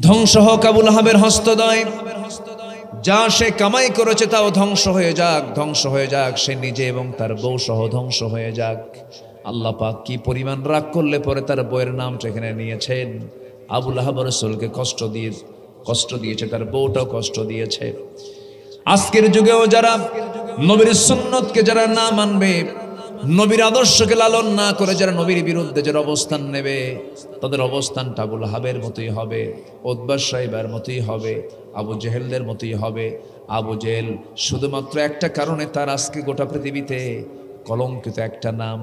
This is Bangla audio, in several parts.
ধ্বংস হোক আবু লাহাবের হস্তদ্বয়, যা সে কামাই করেছে তাও ধ্বংস হয়ে যাক, ধ্বংস হয়ে যাক, সে নিজে এবং তার বউ সহ ধ্বংস হয়ে যাক। আল্লাহ পাক কি পরিমাণ রাগ করলে পরে তার বউয়ের নামটা এখানে নিয়েছেন। আবু লাহাব রাসূলকে কষ্ট দিয়েছে, তার বউটাও কষ্ট দিয়েছে। আজকের যুগেও যারা নবীর সুন্নতকে যারা না মানবে, নবীর আদর্শকে লালন না করে যারা নবীর বিরুদ্ধে যারা অবস্থান নেবে, তাদের অবস্থানটা আবু লাহাবের মতোই হবে, উতবা সাইবার মতোই হবে, আবু জেহেলদের মতোই হবে। আবু জেহেল শুধুমাত্র একটা কারণে তার আজকে গোটা পৃথিবীতে কলঙ্কিত একটা নাম।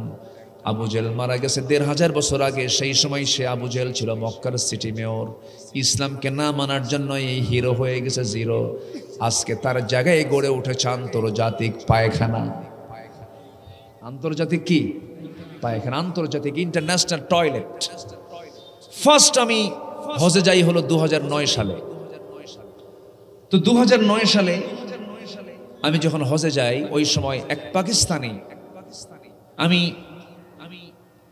আবু জেহেল মারা গেছে ১৫০০ বছর আগে, সেই সময় সে আবু জেহেল ছিল মক্কার সিটি মেয়র। ইসলামকে না মানার জন্য এই হিরো হয়ে গেছে জিরো। আজকে তার জায়গায় গড়ে উঠেছে আন্তর্জাতিক পায়খানা। আন্তর্জাতিক কি পায়খানা? আন্তর্জাতিক ইন্টারন্যাশনাল টয়লেট। ফার্স্ট আমি হজে যাই হলো ২০০৯ সালে। তো ২০০৯ সালে আমি যখন হজে যাই, ওই সময় এক পাকিস্তানি, আমি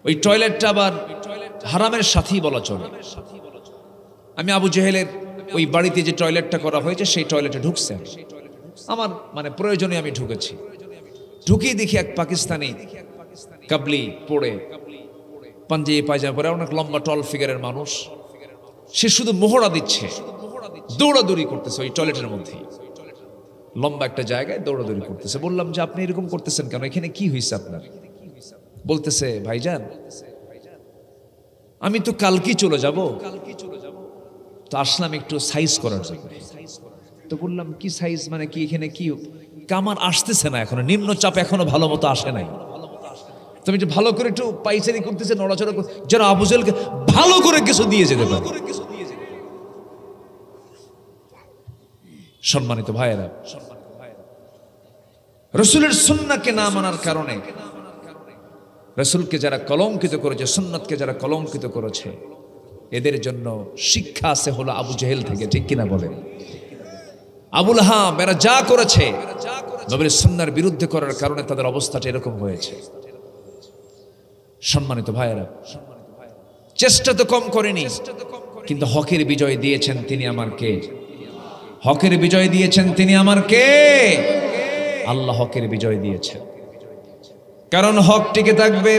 ওই টয়লেটটা আবার হারামের সাথী বলা চলে। আমি আবু জেহেলের ওই বাড়িতে যে টয়লেটটা করা হয়েছে সেই টয়লেটে ঢুকছে, আমার মানে প্রয়োজনে আমি ঢুকেছি। ঢুকিয়ে দেখি এক পাকিস্তানি কাবলি পড়ে, পাঞ্জাবি পায়জামা পরে, অনেক লম্বা টল ফিগারের মানুষ, সে শুধু মোহরা দিচ্ছে, দৌড়াদৌড়ি করতেছে ওই টয়লেটের মধ্যে, লম্বা একটা জায়গায় দৌড়াদৌড়ি করতেছে। বললাম যে আপনি এরকম করতেছেন কেন, এখানে কি হয়েছে আপনার? বলতেছে ভাইজান আমি তো কালকেই চলে যাব, তো আসলাম একটু সাইজ করার জন্য। তো বললাম কি সাইজ মানে কি, এখানে কি? কামার আসতেছে না এখনো, নিম্নচাপ এখনো ভালো মতো আসে নাই। তুমি একটু ভালো করে একটু পাইচারি করতেছে, নড়াচড়া করতে, যেন আবু জেহেলকে ভালো করে কিছু দিয়ে যেতে পারে। সম্মানিত ভাইয়েরা, রাসূলের সুন্নাহকে না মানার কারণে, রাসূলকে যারা কলঙ্কিত করেছে, সুন্নাতকে যারা কলঙ্কিত করেছে, এদের জন্য শিক্ষা আছে হলো আবু জেহেল থেকে, ঠিক কিনা বলেন? আবু লাহাব এরা যা করেছে নবীর সুন্নাহর বিরুদ্ধে করার কারণে তাদের অবস্থাটা এরকম হয়েছে। সম্মানিত ভাইয়েরা, চেষ্টা তো কম করেনি, কিন্তু হকের বিজয় দিয়েছেন তিনি আমার কে? হকের বিজয় দিয়েছেন তিনি আমার কে? আল্লাহ হকের বিজয় দিয়েছেন। কারণ হক টিকে থাকবে,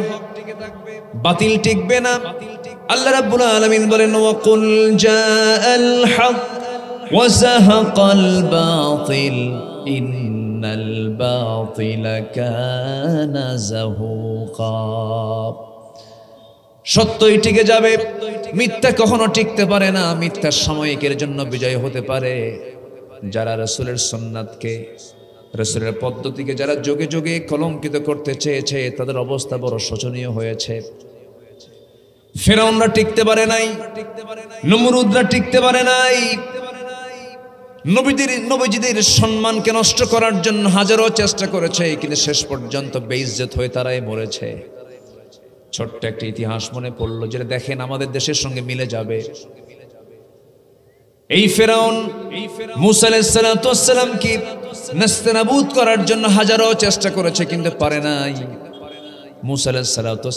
বাতিল টিকবে না। আল্লাহ রাব্বুল আলামিন বলেন ওয়াকুল জাআল হক ওয়া যাহাকাল বাতিল ইন্নাল বাতিলা কানা যাহুকা। সত্যই টিকে যাবে, মিথ্যা কখনো টিকতে পারে না। মিথ্যা সাময়িকের জন্য বিজয় হতে পারে। যারা রাসূলের সুন্নাতকে, রাসূলের পদ্ধতিকে যারা যোগে যোগে কলঙ্কিত করতে চেয়েছে, তাদের অবস্থা বড় শোচনীয় হয়েছে। ফিরআউনরা টিকতে পারে নাই, নমরুদরা টিকতে পারে নাই। নবীজিদের সম্মানকে নষ্ট করার জন্য হাজারো চেষ্টা করেছে, কিন্তু শেষ পর্যন্ত বেইজ্জত হয়ে তারাই মরেছে। ছোট্ট একটা ইতিহাস মনে পড়লো, যেটা দেখেন আমাদের দেশের সঙ্গে মিলে যাবে। এই ফিরআউন মূসা আলাইহিস সালামকে নাস্তানাবুদ করার জন্য হাজারো চেষ্টা করেছে, কিন্তু পারে নাই। মূসা আলাইহিস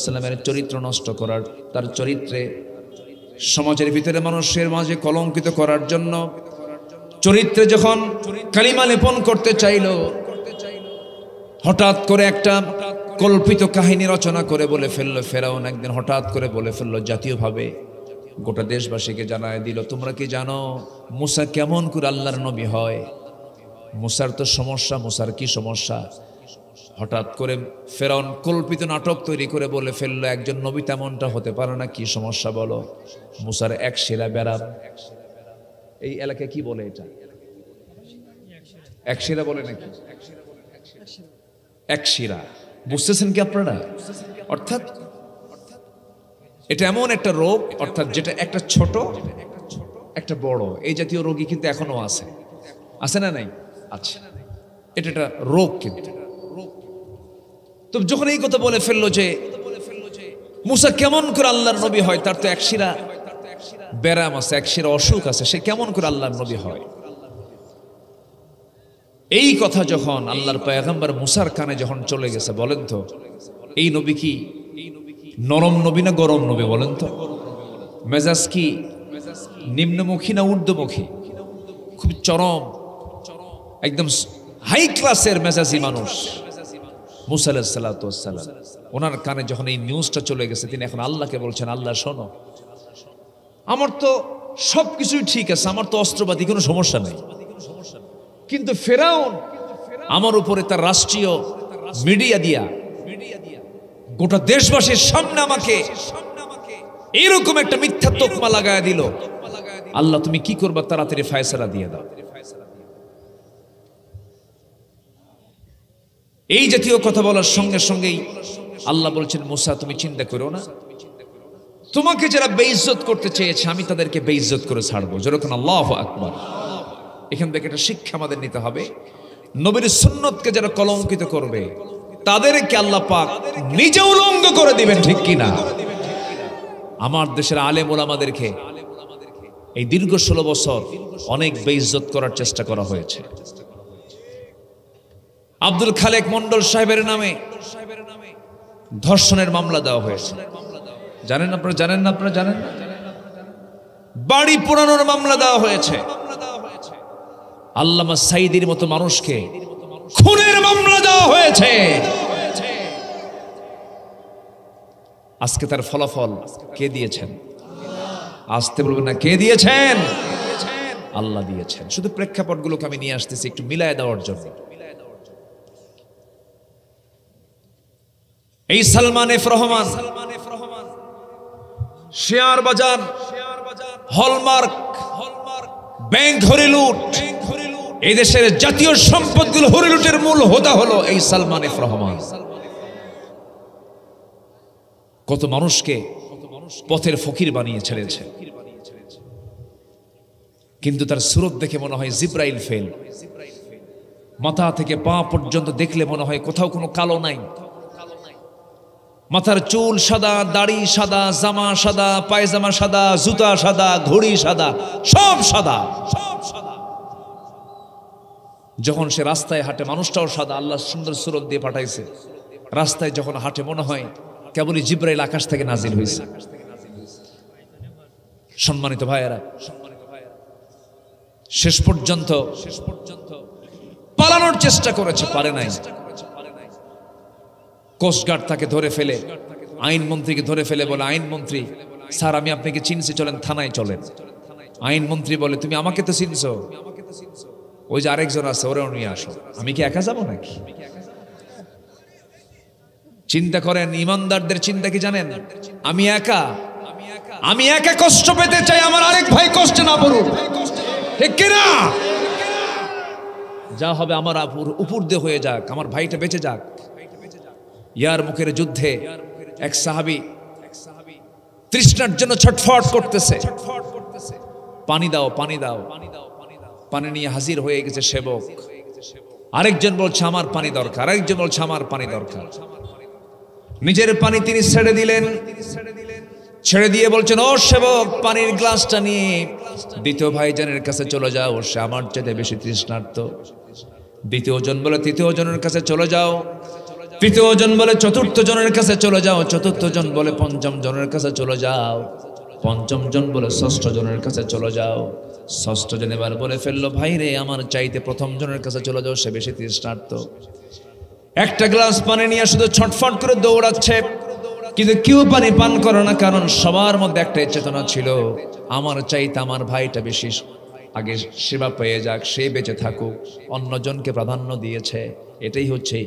সালামের চরিত্র নষ্ট করার, তার চরিত্রে সমাজের ভিতরে মানুষের মাঝে কলঙ্কিত করার জন্য, চরিত্রে যখন কালিমা লেপন করতে চাইল, হঠাৎ করে একটা কল্পিত কাহিনী রচনা করে বলে ফেললো ফেরাউন। একদিন হঠাৎ করে বলে ফেললো, জাতীয়ভাবে গোটা দেশবাসীকে জানায় দিল, তোমরা কি জানো মূসা কেমন করে আল্লাহর নবী হয়? মূসার তো সমস্যা, মূসার কি সমস্যা? হঠাৎ করে ফেরাউন কল্পিত নাটক তৈরি করে বলে ফেললো, একজন নবী তেমনটা হতে পারে না, কি সমস্যা বলো? মূসার এক শিরা বেরাম। এই এলাকায় কি বলে এটা? এক শিরা বলে নাকি? এক শিরা, বুঝতেছেন কি আপনারা? অর্থাৎ এটা এমন একটা রোগ, অর্থাৎ যেটা একটা ছোট একটা বড়, এই জাতীয় রোগী কিন্তু এখনো আছে, আছে না নাই? আচ্ছা, এটা একটা রোগ। কিন্তু তো যখন এই কথা বলে ফেললো যে মূসা কেমন করে আল্লাহর নবী হয়, তার তো এক শিরা ব্যারাম আছে, এক শিরা অসুখ আছে, সে কেমন করে আল্লাহর নবী হয়? এই কথা যখন আল্লাহর পয়গম্বর মূসার কানে যখন চলে গেছে, বলেন তো এই নবী কি নরম নবী না গরম নবী? বলেন তো মেজাজ কি নিম্নমুখী না ঊর্ধ্বমুখী, খুব চরম একদম হাই ক্লাসের মেজাজি মানুষ মুসা আলাইহিস সালাতু ওয়াস সালাম। ওনার কানে যখন এই নিউজটা চলে গেছে, তিনি এখন আল্লাহকে বলছেন, আল্লাহ শোনো, আমার তো সবকিছুই ঠিক আছে, আমার তো অস্ত্রপাতি কোনো সমস্যা নেই, কিন্তু ফেরাউন আমার উপরে তার রাষ্ট্রীয় মিডিয়া দিয়া গোটা দেশবাসীর সামনে আমাকে এরকম একটা মিথ্যা তোকমা লাগায় দিল। আল্লাহ তুমি কি করবা, তাড়াতাড়ি ফয়সালা দিয়ে দাও। এই জাতীয় কথা বলার সঙ্গে সঙ্গেই আল্লাহ বলছেন, মুসা তুমি চিন্তা করো না, তোমাকে যারা বেইজ্জত করতে চেয়েছে আমি তাদেরকে বেইজ্জত করে ছাড়বো। যেরকম আল্লাহু আকবার। এখান থেকে একটা শিক্ষা আমাদের নিতে হবে, নবীর সুন্নতকে যারা কলঙ্কিত করবে তাদেরকে আল্লাহ পাক নিজে উলঙ্গ করে দিবেন, ঠিক কিনা? আমার দেশের আলেম ওলামাদেরকে এই দীর্ঘ 16 বছর অনেক বেইজ্জত করার চেষ্টা করা হয়েছে। আব্দুল খালেক মন্ডল সাহেবের নামে ধর্ষণের মামলা দেওয়া হয়েছে, জানেন আপনারা? জানেন না? আপনারা জানেন না? বাড়ি পোড়ানোর মামলা দেওয়া হয়েছে। আল্লামা সাইদির মতো মানুষকে খুনের মামলা দেওয়া হয়েছে। আজকে তার ফলাফল কে দিয়েছেন? আসতে বলবেন না, কে দিয়েছেন? আল্লাহ দিয়েছেন। শুধু প্রেক্ষাপটগুলোকে আমি নিয়ে আসতেছি একটু মিলায় দেওয়ার জন্য। এই সালমান এফ রহমান শেয়ার বাজার, হলমার্ক, ব্যাংক হরিলুট, এই দেশের জাতীয় সম্পদগুলো হরিলুটের মূল হোতা হলো এই সালমান এফ রহমান। কত মানুষকে পথের ফকির বানিয়ে ছেড়েছে, কিন্তু তার সুরত দেখে মনে হয় জিব্রাইল ফেল। মাথা থেকে পা পর্যন্ত দেখলে মনে হয় কোথাও কোনো কালো নাই। মাথার চুল সাদা, দাড়ি সাদা, জামা সাদা, পায়জামা সাদা, জুতা সাদা, ঘড়ি সাদা, সব সাদা। যখন সে রাস্তায় হাঁটে মানুষটাও সাদা, আল্লাহ সুন্দর সুরত দিয়ে পাঠাইছে। রাস্তায় যখন হাঁটে মনে হয় কেবলই জিব্রাইল আকাশ থেকে নাজিল হয়েছে। সম্মানিত ভাইয়েরা, শেষ পর্যন্ত পালানোর চেষ্টা করেছে, পারে নাই। কোস্টগার্ড তাকে ধরে ফেলে, আইনমন্ত্রীকে ধরে ফেলে, বলে আইনমন্ত্রী স্যার আমি আপনাকে চিনছি, চলেন থানায় চলেন। আইনমন্ত্রী বলে তুমি আমাকে তো চিনছো, ওই যে আরেকজন আছে ওরেও নিয়ে আসো। আমি কি একা যাবো নাকি? চিন্তা করেন, ইমানদারদের চিন্তা কি জানেন? আমি একা কষ্ট পেতে চাই, আমার আরেক ভাই কষ্টে না পড়ুক, ঠিক কিনা? যা হবে আমার উপর দিয়ে হয়ে যাক, আমার ভাইটা বেঁচে যাক। ইয়ার মুখের যুদ্ধে এক সাহাবী তৃষ্ণার জন্য ছটফট করতেছে, পানি দাও পানি দাও। পানি নিয়ে হাজির হয়ে গেছে সেবক। আরেকজন বলছে আমার পানি দরকার, আরেকজন বলছে আমার পানি দরকার। নিজের পানি তিনি ছেড়ে দিলেন, ছেড়ে দিয়ে বলছেন ও সেবক পানির গ্লাসটা নিয়ে দ্বিতীয় ভাইজানের কাছে চলে যাও, সে আমার চেয়ে বেশি তৃষ্ণার্ত। দ্বিতীয় জন বলে তৃতীয় জনের কাছে চলে যাও, তৃতীয় জন বলে চতুর্থ জনের কাছে চলে যাও, চতুর্থ জন বলে পঞ্চম জনের কাছে চলে যাও, পঞ্চম জন বলে ষষ্ঠ জনের কাছে চলে যাও। ষষ্ঠ জন এবার বলে ফেললো ভাই রে আমার চাইতে প্রথম জনের কাছে চলে যাও, সে বেশি তৃষ্ণার্ত। একটা গ্লাস পানি নিয়ে শুধু ছটফট করে দৌড়াচ্ছে, কিন্তু কেউ পানি পান করে না, কারণ সবার মধ্যে একটাই চেতনা ছিল আমার চাইতে আমার ভাইটা বেশি আগে সেবা পেয়ে যাক, সে বেঁচে থাকুক, অন্যজনকে প্রাধান্য দিয়েছে। এটাই হচ্ছে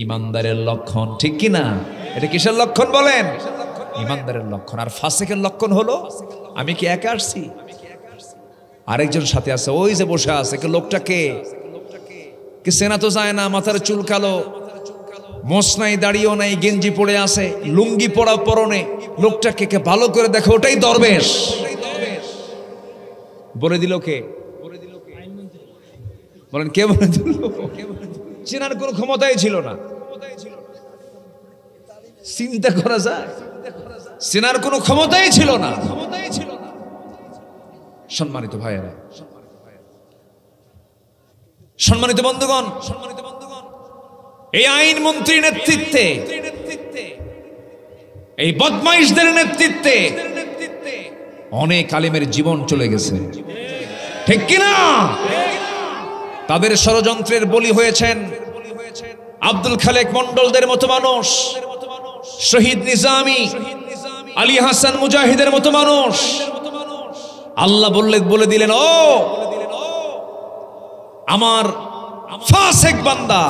ইমানদারের লক্ষণ, ঠিক কি না? এটা কিসের লক্ষণ বলেন? ইমানদারের লক্ষণ। আর ফাসিকের লক্ষণ হলো আমি কি একা আসছি, আরেকজন সাথে আছে, ওই যে বসে আছে, লোকটা কে চেনা তো যায় না, মাথার চুল কালো, মোছ নাই, দাড়িও নাই, গেঞ্জি পরে আছে, লুঙ্গি পরা পরনে, লোকটাকে কে ভালো করে দেখো, ওটাই দরবেশ। বলে দিল কে? বলেন কে বলে দিল? চেনার কোনো ক্ষমতাই ছিল না। চিন্তা করা যায়, চেনার কোনো ক্ষমতাই ছিল না। সম্মানিত ভাইয়েরা, সম্মানিত বন্ধুগণ, এই আইন মন্ত্রীর নেতৃত্বে, এই বদমাইশদের নেতৃত্বে অনেক আলেমের জীবন চলে গেছে, ঠিক কিনা? তাদের ষড়যন্ত্রের বলি হয়েছেন আব্দুল খালেক মন্ডলদের মতো মানুষ, শহীদ নিজামী, আলী হাসান মুজাহিদের মতো মানুষ। আল্লাহ বলে দিলেন, ও আমার ফাসিক বান্দা,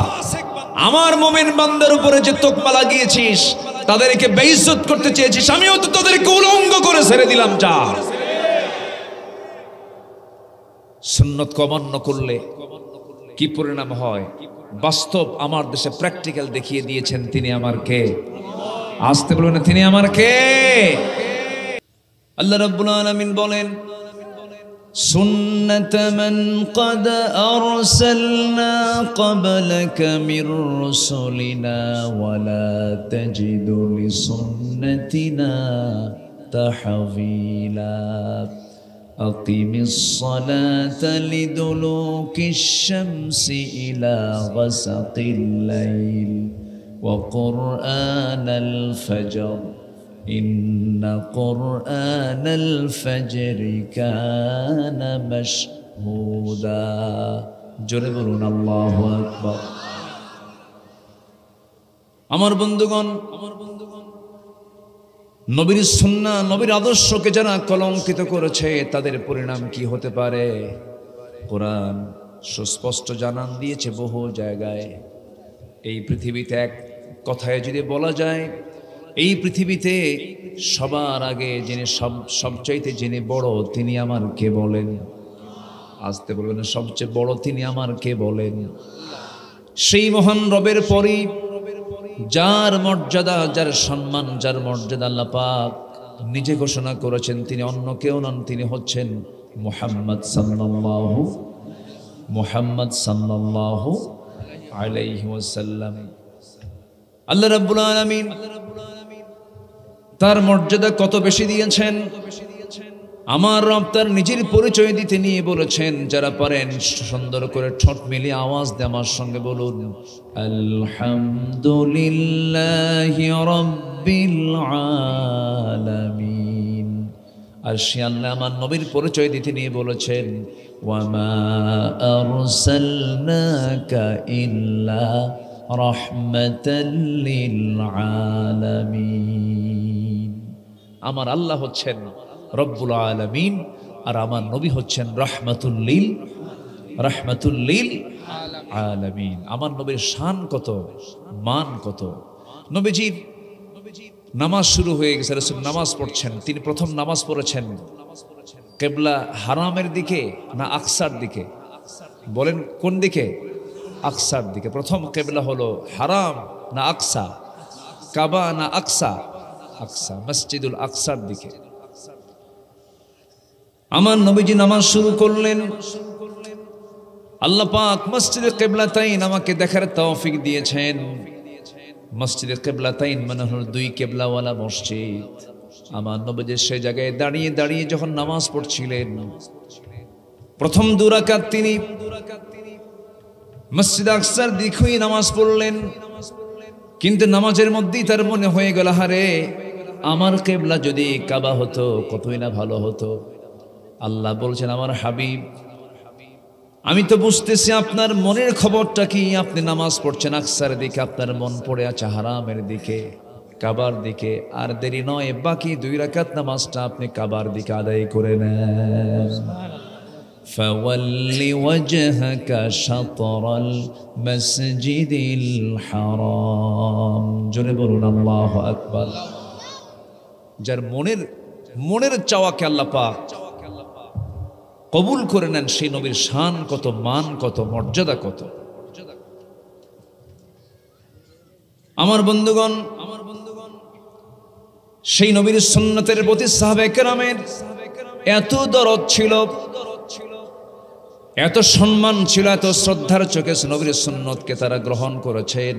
আমার মুমিন বান্দার উপরে যে তোকমা লাগিয়েছিস, তাদেরকে বেইজ্জত করতে চেয়েছিস, আমিও তো তাদেরকে উলঙ্গ করে ছেড়ে দিলাম। যা। সুন্নত অমান্য করলে কি পরিণাম হয় বাস্তব আমার দেশে প্র্যাকটিক্যাল দেখিয়ে দিয়েছেন। তিনি আমার কে? আসতে বলবেন, তিনি আমার কে? আল্লাহ রাব্বুল আলামিন বলেন, সুন্নাত মান ক্বাদ আরসালনা ক্বাবলাকা মির রুসুলিনা ওয়ালা তাজিদু লিসুন্নাতিনা তাহওয়িলা আকিমিস সালাতা লিদুলুকিশ শামসি ইলা গাসাকিল লাইল ওয়া কুরআনাল ফাজর ইন্না কুরআনাল ফাজরি কানা মাশহুদা। জোরে বলুন আল্লাহু আকবার। আমার বন্ধুগণ, নবীর সুন্নাহ, নবীর আদর্শকে যারা কলঙ্কিত করেছে তাদের পরিণাম কি হতে পারে? কোরআন সুস্পষ্ট জানান দিয়েছে বহু জায়গায়। এই পৃথিবীতে এক কথায় যদি বলা যায়, এই পৃথিবীতে সবার আগে যিনি সবচাইতে যিনি বড়, তিনি আমার কে বলেন? আসতে বলবেন, সবচেয়ে বড় তিনি আমার কে বলেন? সেই মহান রবের পরই যার মর্যাদা, যার সম্মান, যার মর্যাদা আল্লাহ পাক নিজে ঘোষণা করেছেন, তিনি অন্য কেউ নন, তিনি হচ্ছেন মুহাম্মদ সাল্লাল্লাহু আলাইহি ওয়াসাল্লাম। আল্লাহ রাব্বুল আলামিন তার মর্যাদা কত বেশি দিয়েছেন। আমার রব তার নিজের পরিচয় দিতে নিয়ে বলেছেন, যারা পারেন সুন্দর করে ঠোঁট মিলিয়ে আওয়াজ দিয়ে আমার সঙ্গে বলুন, আলহামদুলিল্লাহি রাব্বিল আলামিন। আর সে আল্লাহ আমার নবীর পরিচয় দিতে নিয়ে বলেছেন, ওয়ামা আরসালনাকা ইল্লা রাহমাতাল লিল আলামিন। আমার আল্লাহ হচ্ছেন রব্বুল আলামিন, আর আমার নবী হচ্ছেন রাহমাতুল লিল আলামিন। আমার নবীর শান কত, মান কত। নবীজির নামাজ শুরু হয়ে গেছে, রাসূল নামাজ পড়ছেন। তিনি প্রথম নামাজ পড়েছেন কিবলা হারামের দিকে না আকসার দিকে? বলেন কোন দিকে? আকসার দিকে। প্রথম কিবলা হলো হারাম না আকসা? কাবা না আকসা? আকসা, মসজিদুল আকসার দিকে। আমার নবীজি নামাজ শুরু করলেন। আল্লাহ পাক মসজিদে কিবলাতাইন আমাকে দেখার তৌফিক দিয়েছেন। মসজিদে কিবলাতাইন মানে হলো দুই কিবলাওয়ালা মসজিদ। আমার নবীজি সেই জায়গায় দাঁড়িয়ে দাঁড়িয়ে যখন নামাজ পড়ছিলেন, প্রথম দুই রাকাত তিনি মসজিদ আকসার দিকেই নামাজ পড়লেন। কিন্তু নামাজের মধ্যেই তার মনে হয়ে গেল, হারে আমার কিবলা যদি কাবা হতো কতই না ভালো হতো। আল্লাহ বলছেন, আমার হাবিব, আমি তো বুঝতেছি আপনার মনের খবরটা কি। আপনি নামাজ পড়ছেন আকসার দিকে, আপনার মন পড়ে আছে হারামের দিকে, কাবার দিকে। আর দেরি নয়, বাকি দুই রাকাত নামাজটা আপনি কাবার দিকে আদায় করে নেন। ফাওয়াল্লি ওয়াজহাকা শাতরাল মসজিদিল হারাম। জোরে বলুন আল্লাহু আকবার। যার মনের চাওয়াকে আল্লাহ পাক কবুল করে নেন, সেই নবীর শান কত, মান কত, মর্যাদা কত। আমার বন্ধুগণ, সেই নবীর সুন্নতের প্রতি সাহাবায়ে কেরামের এত দরদ ছিল, এত সম্মান ছিল, এত শ্রদ্ধার চোখে নবীর সুন্নতকে তারা গ্রহণ করেছেন।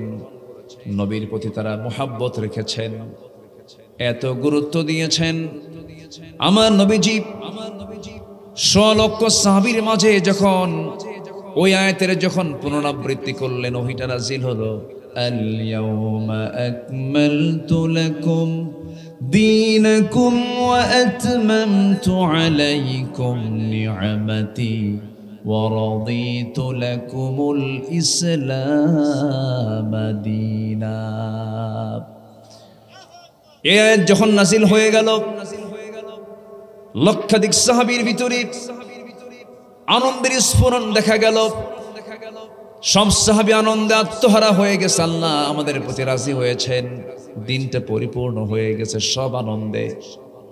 নবীর প্রতি তারা মুহাব্বত রেখেছেন, এত গুরুত্ব দিয়েছেন। আমার নবীজি 100 লক্ষ সাহাবীর মাঝে যখন ওই আয়াতের যখন পুনরাবৃত্তি করলেন, ওহিটা নাজিল হলো, আল-ইয়াওমা আকমালতু লাকুম দীনাকুম ওয়া আতমামতু আলাইকুম নি'মাতি ওয়া রাদিতু লাকুমুল ইসলাম দীনা। এই আয়াত যখন নাযিল হয়ে গেল, লক্ষাধিক সাহাবীর ভিতরে আনন্দের স্ফুরণ দেখা গেল। সব সাহাবী আনন্দে আত্মহারা হয়ে গেছে। আল্লাহ আমাদের প্রতি রাজি হয়েছেন, দিনটা পরিপূর্ণ হয়ে গেছে। সব আনন্দে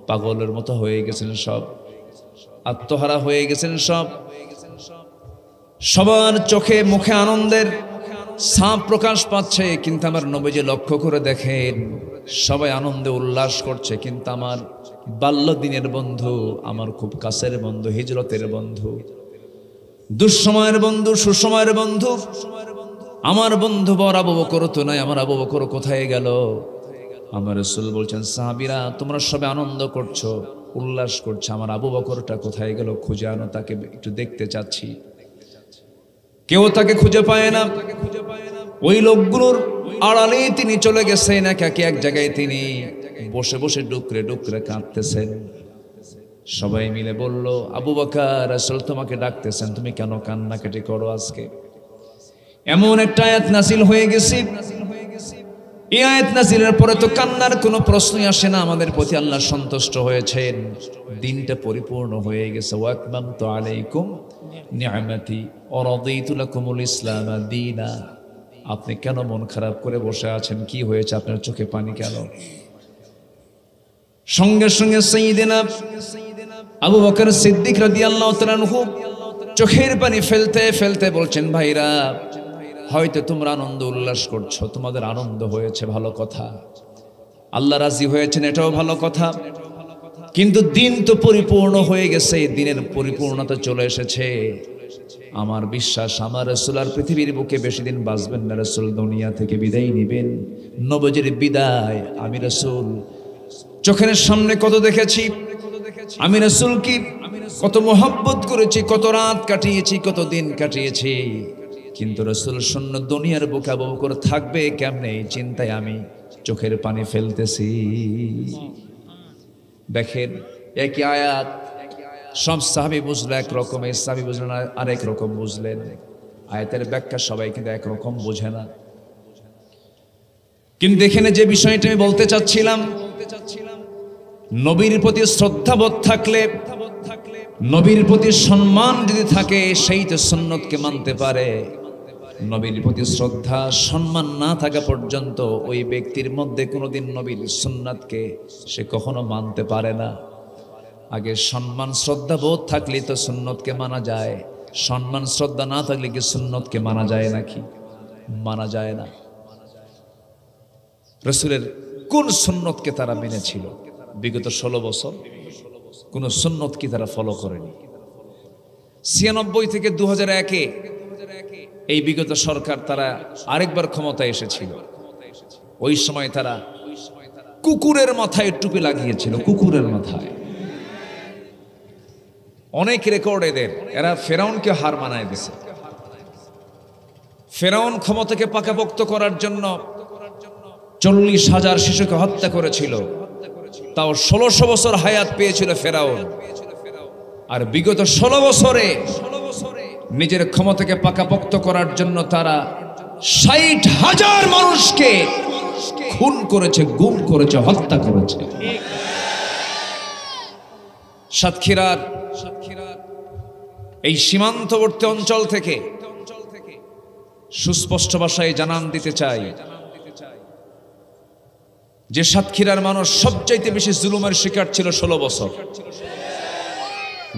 পাগলের মতো হয়ে গেছেন, সব আত্মহারা হয়ে গেছেন। সবার চোখে মুখে আনন্দের ছাপ প্রকাশ পাচ্ছে। কিন্তু আমার নবীজি লক্ষ্য করে দেখেন, সবাই আনন্দে উল্লাস করছে, কিন্তু আমার বাল্যদিনের বন্ধু, আমার খুব কাছের বন্ধু, হিজরতের বন্ধু, দুঃসময়ের বন্ধু, সুসময়ের বন্ধু, আমার বন্ধু বড় আবু বকর তো নাই। আমার আবু বকর কোথায় গেল? আমার রাসূল বলছেন, সাহাবীরা তোমরা সবাই আনন্দ করছো, উল্লাস করছো, আমার আবু বকরটা কোথায় গেল? খুঁজে আনো, তাকে একটু দেখতে চাচ্ছি। কেউ তাকে খুঁজে পায় না। ওই লোকগুলোর আড়ালে তিনি চলে গেছেন। একাকি এক জায়গায় তিনি বসে বসে ডুকরে ডুকরে কাঁদতেছেন। সবাই মিলে বলল, আবু বকর, রাসূল তোমাকে ডাকতেছেন, তুমি কেন কান্নাকাটি করো? আজকে এমন একটা আয়াত নাযিল হয়ে গেছে। এই আয়াত নাযিলের পরে তো কান্নার কোনো প্রশ্নই আসে না। আমাদের প্রতি আল্লাহ সন্তুষ্ট হয়েছেন, দিনটা পরিপূর্ণ হয়ে গেছে। ওয়া আকমামতু আলাইকুম নি'মাতি ওয়া রাদিতু লাকুমুল ইসলাম দীনা। আপনি কেন মন খারাপ করে বসে আছেন? কি হয়েছে? আপনার চোখে পানি কেন? সঙ্গে সঙ্গে সাইয়্যিদিনা আবু বকর সিদ্দিক রাদিয়াল্লাহু তাআলা আনহু চোখের পানি ফেলতে ফেলতে বলছেন, ভাইরা, হয়তো তোমরা আনন্দ উল্লাস করছো, তোমাদের আনন্দ হয়েছে, ভালো কথা, আল্লাহ রাজি হয়েছেন, এটাও ভালো কথা, কিন্তু দিন তো পরিপূর্ণ হয়ে গেছে, দিনের পরিপূর্ণতা চলে এসেছে। আমার বিশ্বাস আমার রাসূল আর পৃথিবীর বুকে বেশি দিন বাঁচবেন না। রাসূল দুনিয়া থেকে বিদায় নেবেন। নবীজির বিদায় আমি রাসূল চোখের সামনে কত দেখেছি। আমি রাসূল কি কত মোহাব্বত করেছি, কত রাত কাটিয়েছি, কত দিন কাটিয়েছি, কিন্তু রাসূল শূন্য দুনিয়ার বুকে আবু বকর থাকবে কেমনে, এই চিন্তায় আমি চোখের পানি ফেলতেছি। দেখেন, একই আয়াত সব সাহাবী বুঝলো একরকম, এই সাহাবী বুঝলেন আরেক রকম বুঝলেন। আয়াতের ব্যাখ্যা সবাই কিন্তু একরকম বোঝে না। কিন্তু এখানে যে বিষয়টা আমি বলতে চাচ্ছিলাম, নবীর প্রতি শ্রদ্ধাবোধ থাকলে, নবীর প্রতি সম্মান যদি থাকে, সেই তো সুন্নতকে মানতে পারে। নবীর প্রতি শ্রদ্ধা সম্মান না থাকা পর্যন্ত ওই ব্যক্তির মধ্যে কোনোদিন নবীর সুন্নাতকে সে কখনো মানতে পারে না। আগে সম্মান শ্রদ্ধা বোধ থাকলে তো সুন্নতকে মানা যায়। সম্মান শ্রদ্ধা না থাকলে কি সুন্নতকে মানা যায় নাকি? মানা যায় না। রাসূলের কোন সুন্নতকে তারা মেনেছিল? বিগত 16 বছর কোন সুন্নত কি তারা ফলো করেনি? 96 থেকে 2001-এ এই বিগত সরকার তারা আরেকবার ক্ষমতায় এসেছিল। ওই সময় তারা কুকুরের মাথায় টুপি লাগিয়েছিল, কুকুরের মাথায়। অনেক রেকর্ড এদের। এরা ফেরাউনকে হার মানায় দিছে। ফেরাউন ক্ষমতাকে পাকাপোক্ত করার জন্য 40,000 শিশুকে হত্যা করেছিল। তাও 1600 বছর হায়াত পেয়েছিল ফেরাউন। আর বিগত 16 বছরে নিজের ক্ষমতাকে পাকাপোক্ত করার জন্য তারা 60,000 মানুষকে খুন করেছে, গুম করেছে, হত্যা করেছে। সাতক্ষীরার এই সীমান্তবর্তী অঞ্চল থেকে সুস্পষ্ট ভাষায় জানান দিতে চাই যে সাতক্ষীরার মানুষ সবচাইতে বেশি জুলুমের শিকার ছিল 16 বছর।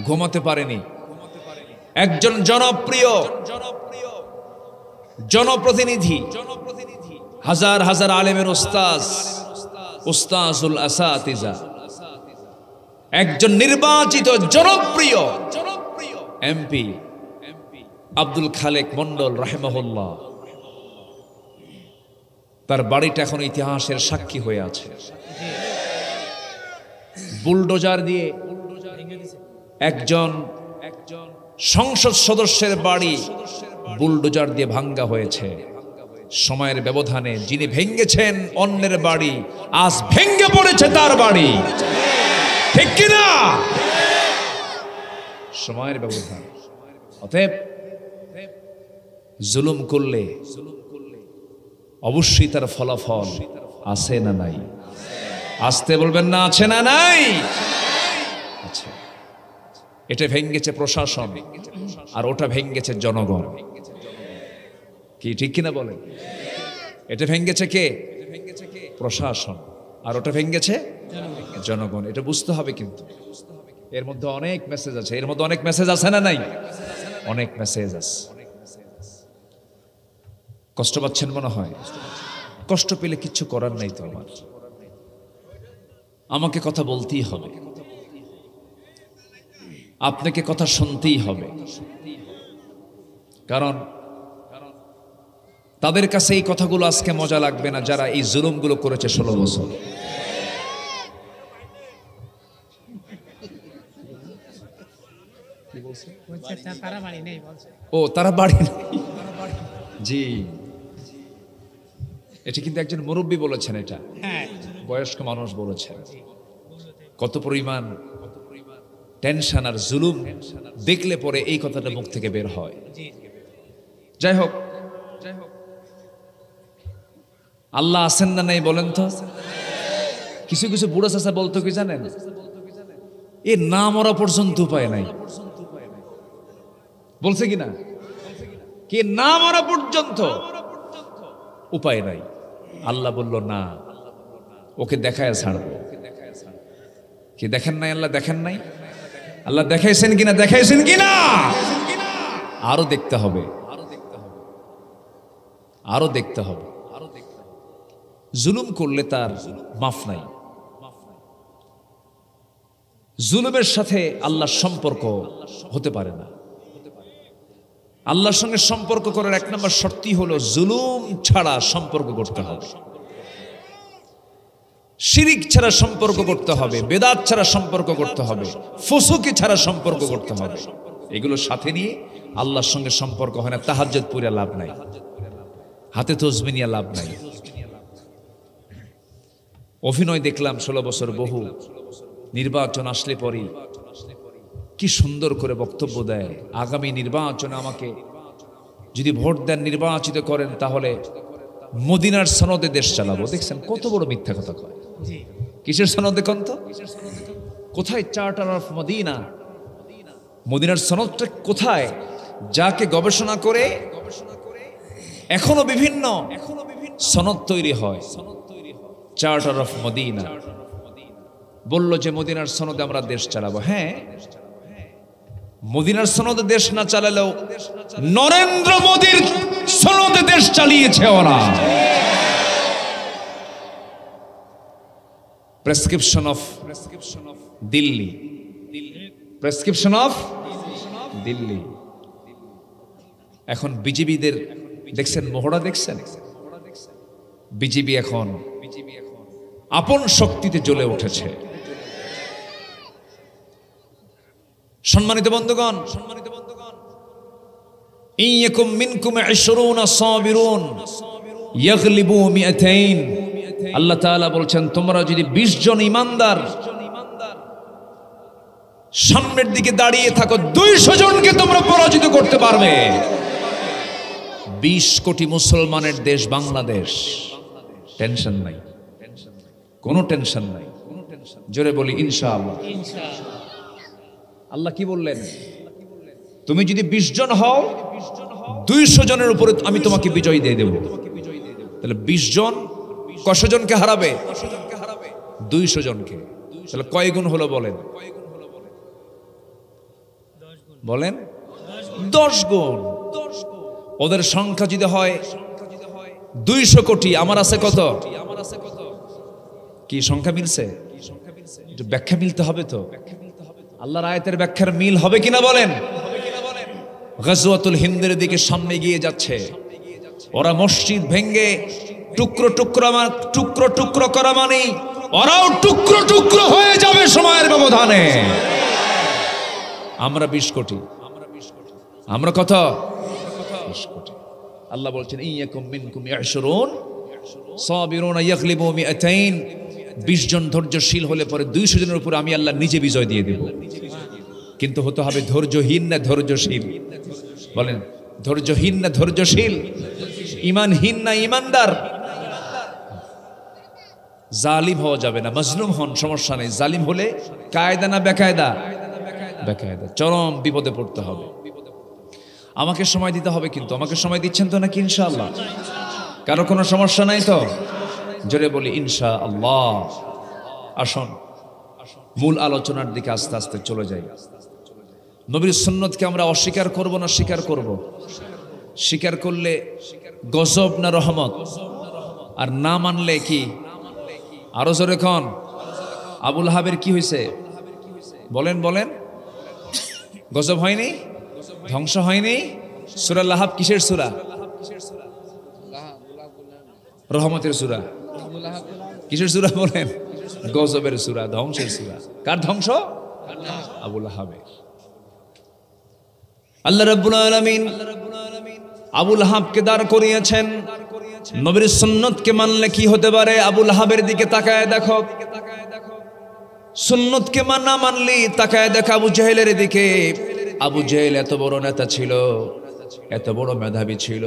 ঘুমাতে পারেনি। একজন জনপ্রিয় জনপ্রতিনিধি, হাজার হাজার আলেমের উস্তাজুল আসাতিজা, একজন নির্বাচিত জনপ্রিয় এমপি আব্দুল খালেক মন্ডল রাহিমাহুল্লাহ, তার বাড়িটা এখন ইতিহাসের সাক্ষী হয়ে আছে। বুলডোজার দিয়ে একজন সংসদ সদস্যের বাড়ি বুলডোজার দিয়ে ভাঙ্গা হয়েছে। সময়ের ব্যবধানে যিনি ভেঙ্গেছেন অন্যের বাড়ি, আজ ভেঙ্গে পড়েছে তার বাড়ি, ঠিক কিনা? সময়ের ব্যবধান। অতএব জুলুম করলে অবশ্যই তার ফলাফল আছে না নাই? আসতে বলবেন না, আছে না নাই? আচ্ছা, এটা ভেঙ্গেছে প্রশাসন আর ওটা ভেঙ্গেছে জনগণ, কি ঠিক কিনা বলেন? এটা ভেঙ্গেছে কে? প্রশাসন। আর ওটা ভেঙ্গেছে জনগণ। এটা বুঝতে হবে। কিন্তু এর মধ্যে অনেক মেসেজ আছে। এর মধ্যে অনেক মেসেজ আছে না নাই? অনেক মেসেজ আছে। কষ্ট পাচ্ছেন মনে হয়? কষ্ট পেলে কিচ্ছু করার নাই তো। আমাকে কথা বলতেই হবে, আপনাকে কথা শুনতেই হবে, কারণ তাদের কাছে এই কথাগুলো আজকে মজা লাগবে না যারা এই জুলুমগুলো করেছে 16 বছর। ও, তারা বাড়ি নেই। জি, এটা কিন্তু একজন মুরব্বী বলেছেন, এটা বয়স্ক মানুষ বলেছেন। কত পরিমাণ টেনশন আর জুলুম দেখলে পরে এই কথাটা মুখ থেকে বের হয়। যাই হোক, আল্লাহ আছেন না নাই বলেন তো? কিছু কিছু বুড়ো চাচা বলতো কি জানেন, এ না মরা পর্যন্ত উপায় নাই। বলছে কিনা? কে না মরা পর্যন্ত উপায় নাই। আল্লাহ বলল না, ওকে দেখায় ছাড়বো। কি দেখেন নাই? আল্লাহ দেখেন নাই? আল্লাহ দেখাইছেন কিনা? দেখাইছেন কিনা? আরো দেখতে হবে, আরো দেখতে হবে। জুলুম করলে তার মাফ নাই। জুলুমের সাথে আল্লাহর সম্পর্ক হতে পারে না। আল্লাহর সঙ্গে সম্পর্ক করার এক নম্বর শর্তই হলো জুলুম ছাড়া সম্পর্ক করতে হবে, শিরিক ছাড়া সম্পর্ক করতে হবে, বেদাত ছাড়া সম্পর্ক করতে হবে, ফুসুকি ছাড়া সম্পর্ক করতে হবে। এগুলো সাথে নিয়ে আল্লাহর সঙ্গে সম্পর্ক হয় না। তাহাজ্জুদ পড়ে লাভ নাই, হাতে তসবিহ নিয়ে লাভ নাই। অভিনয় দেখলাম 16 বছর, বহু নির্বাচন আসলে পরই কি সুন্দর করে বক্তব্য দেয়। আগামী নির্বাচনে আমাকে যদি ভোট দেন, নির্বাচিত করেন, তাহলে মদিনার সনদে দেশ চালাবো। দেখছেন কত বড় মিথ্যা কথা কয়। কিসের সনদে কোন তো? কোথায় চার্টার অফ মদিনা? মদিনার সনদটা কোথায়? যাকে গবেষণা করে এখনো বিভিন্ন সনদ তৈরি হয়। চার্টার অফ মদিনা বলল যে মদিনার সনদে আমরা দেশ চালাবো। হ্যাঁ, মদিনার সনদে দেশ না চালালেও নরেন্দ্র মোদীর সনদে দেশ চালিয়েছে ওরা। Prescription of Delhi, prescription of Delhi. এখন বিজেপিদের দেখছেন মহড়া, দেখছেন বিজেপি এখন আপন শক্তিতে জ্বলে উঠেছে। সম্মানিত বন্ধুগণ, ইয়াকুম মিনকুম 20 সাবিরুন ইয়াগলিবু 200। আল্লাহ তাআলা বলছেন, তোমরা যদি 20 জন ঈমানদার সামনের দিকে দাঁড়িয়ে থাকো, 200 জনকে তোমরা পরাজিত করতে পারবে। 20 কোটি মুসলমানের দেশ বাংলাদেশ। টেনশন নাই, কোনো টেনশন নাই। জোরে বলি ইনশাআল্লাহ। আল্লাহ কি বললেন? তুমি যদি 20 জন হও, 200 জনের উপরে আমি তোমাকে বিজয় দিয়ে দেব। তাহলে 20 জন কয়শো জনকে হারাবে? 200 জনকে। তাহলে কয় গুণ হলো বলেন? বলেন 10 গুণ। ওদের সংখ্যা যদি হয় 200 কোটি, আমার আছে কত? কি সংখ্যা মিলছে? ব্যাখ্যা মিলতে হবে তো। আল্লাহর আয়াতের ব্যাখ্যার মিল হবে কিনা বলেন? গাজওয়াতুল হিন্দের দিকে সামনে এগিয়ে যাচ্ছে। ওরা মসজিদ ভেঙ্গে টুকরো টুকরো করা মানে ওরাও টুকরো টুকরো হয়ে যাবে সময়ের ব্যবধানে। আমরা 20 কোটি। আমরা কত? 20 কোটি। আল্লাহ বলছেন ইয়াকুম মিনকুম 20 সাবিরুন ইয়াগলিবু 200, 20 জন ধৈর্যশীল হলে পরে 200 জনের উপর আমি আল্লাহ নিজে বিজয় দিয়ে দেব। কিন্তু হতে হবে ধৈর্যহীন না ধৈর্যশীল? বলেন, ধৈর্যহীন না ধৈর্যশীল? ঈমানহীন না ঈমানদার? জালিম হওয়া যাবে না, মাজলুম হন, সমস্যা নেই। জালিম হলে কায়দা না বেকায়দা? বেকায়দা, চরম বিপদে পড়তে হবে। আমাকে সময় দিতে হবে, কিন্তু আমাকে সময় দিচ্ছেন তো নাকি ইনশাআল্লাহ? কারো কোনো সমস্যা নাই তো? জোরে বলি ইনশাআল্লাহ। আসুন মূল আলোচনার দিকে আস্তে আস্তে চলে যাই। নবীর সুন্নতকে আমরা অস্বীকার করব না স্বীকার করব? স্বীকার করলে গজব না রহমত? আর না মানলে কি? আরো জোরে কোন? আবুল আহাবের কি হয়েছে বলেন বলেন? গজব হয়নি? ধ্বংস হয়নি? সূরা লাহাব কিসের সূরা? রহমতের সূরা। কিসের সূরা বলেন? গজবের সূরা, ধ্বংসের সূরা। কার ধ্বংস? আবুল আহাবের। আল্লাহ রাব্বুল আলামিন আবুল আহাবকে দাঁড় করিয়েছেন। নবীর সুন্নতকে মানলে কি হতে পারে? আবুল আহাবের দিকে তাকায় দেখো। সুন্নতকে না মানলি তাকায় দেখো আবু জেহেলের দিকে। আবু জেহেল এত বড় নেতা ছিল, এত বড় মেধাবী ছিল,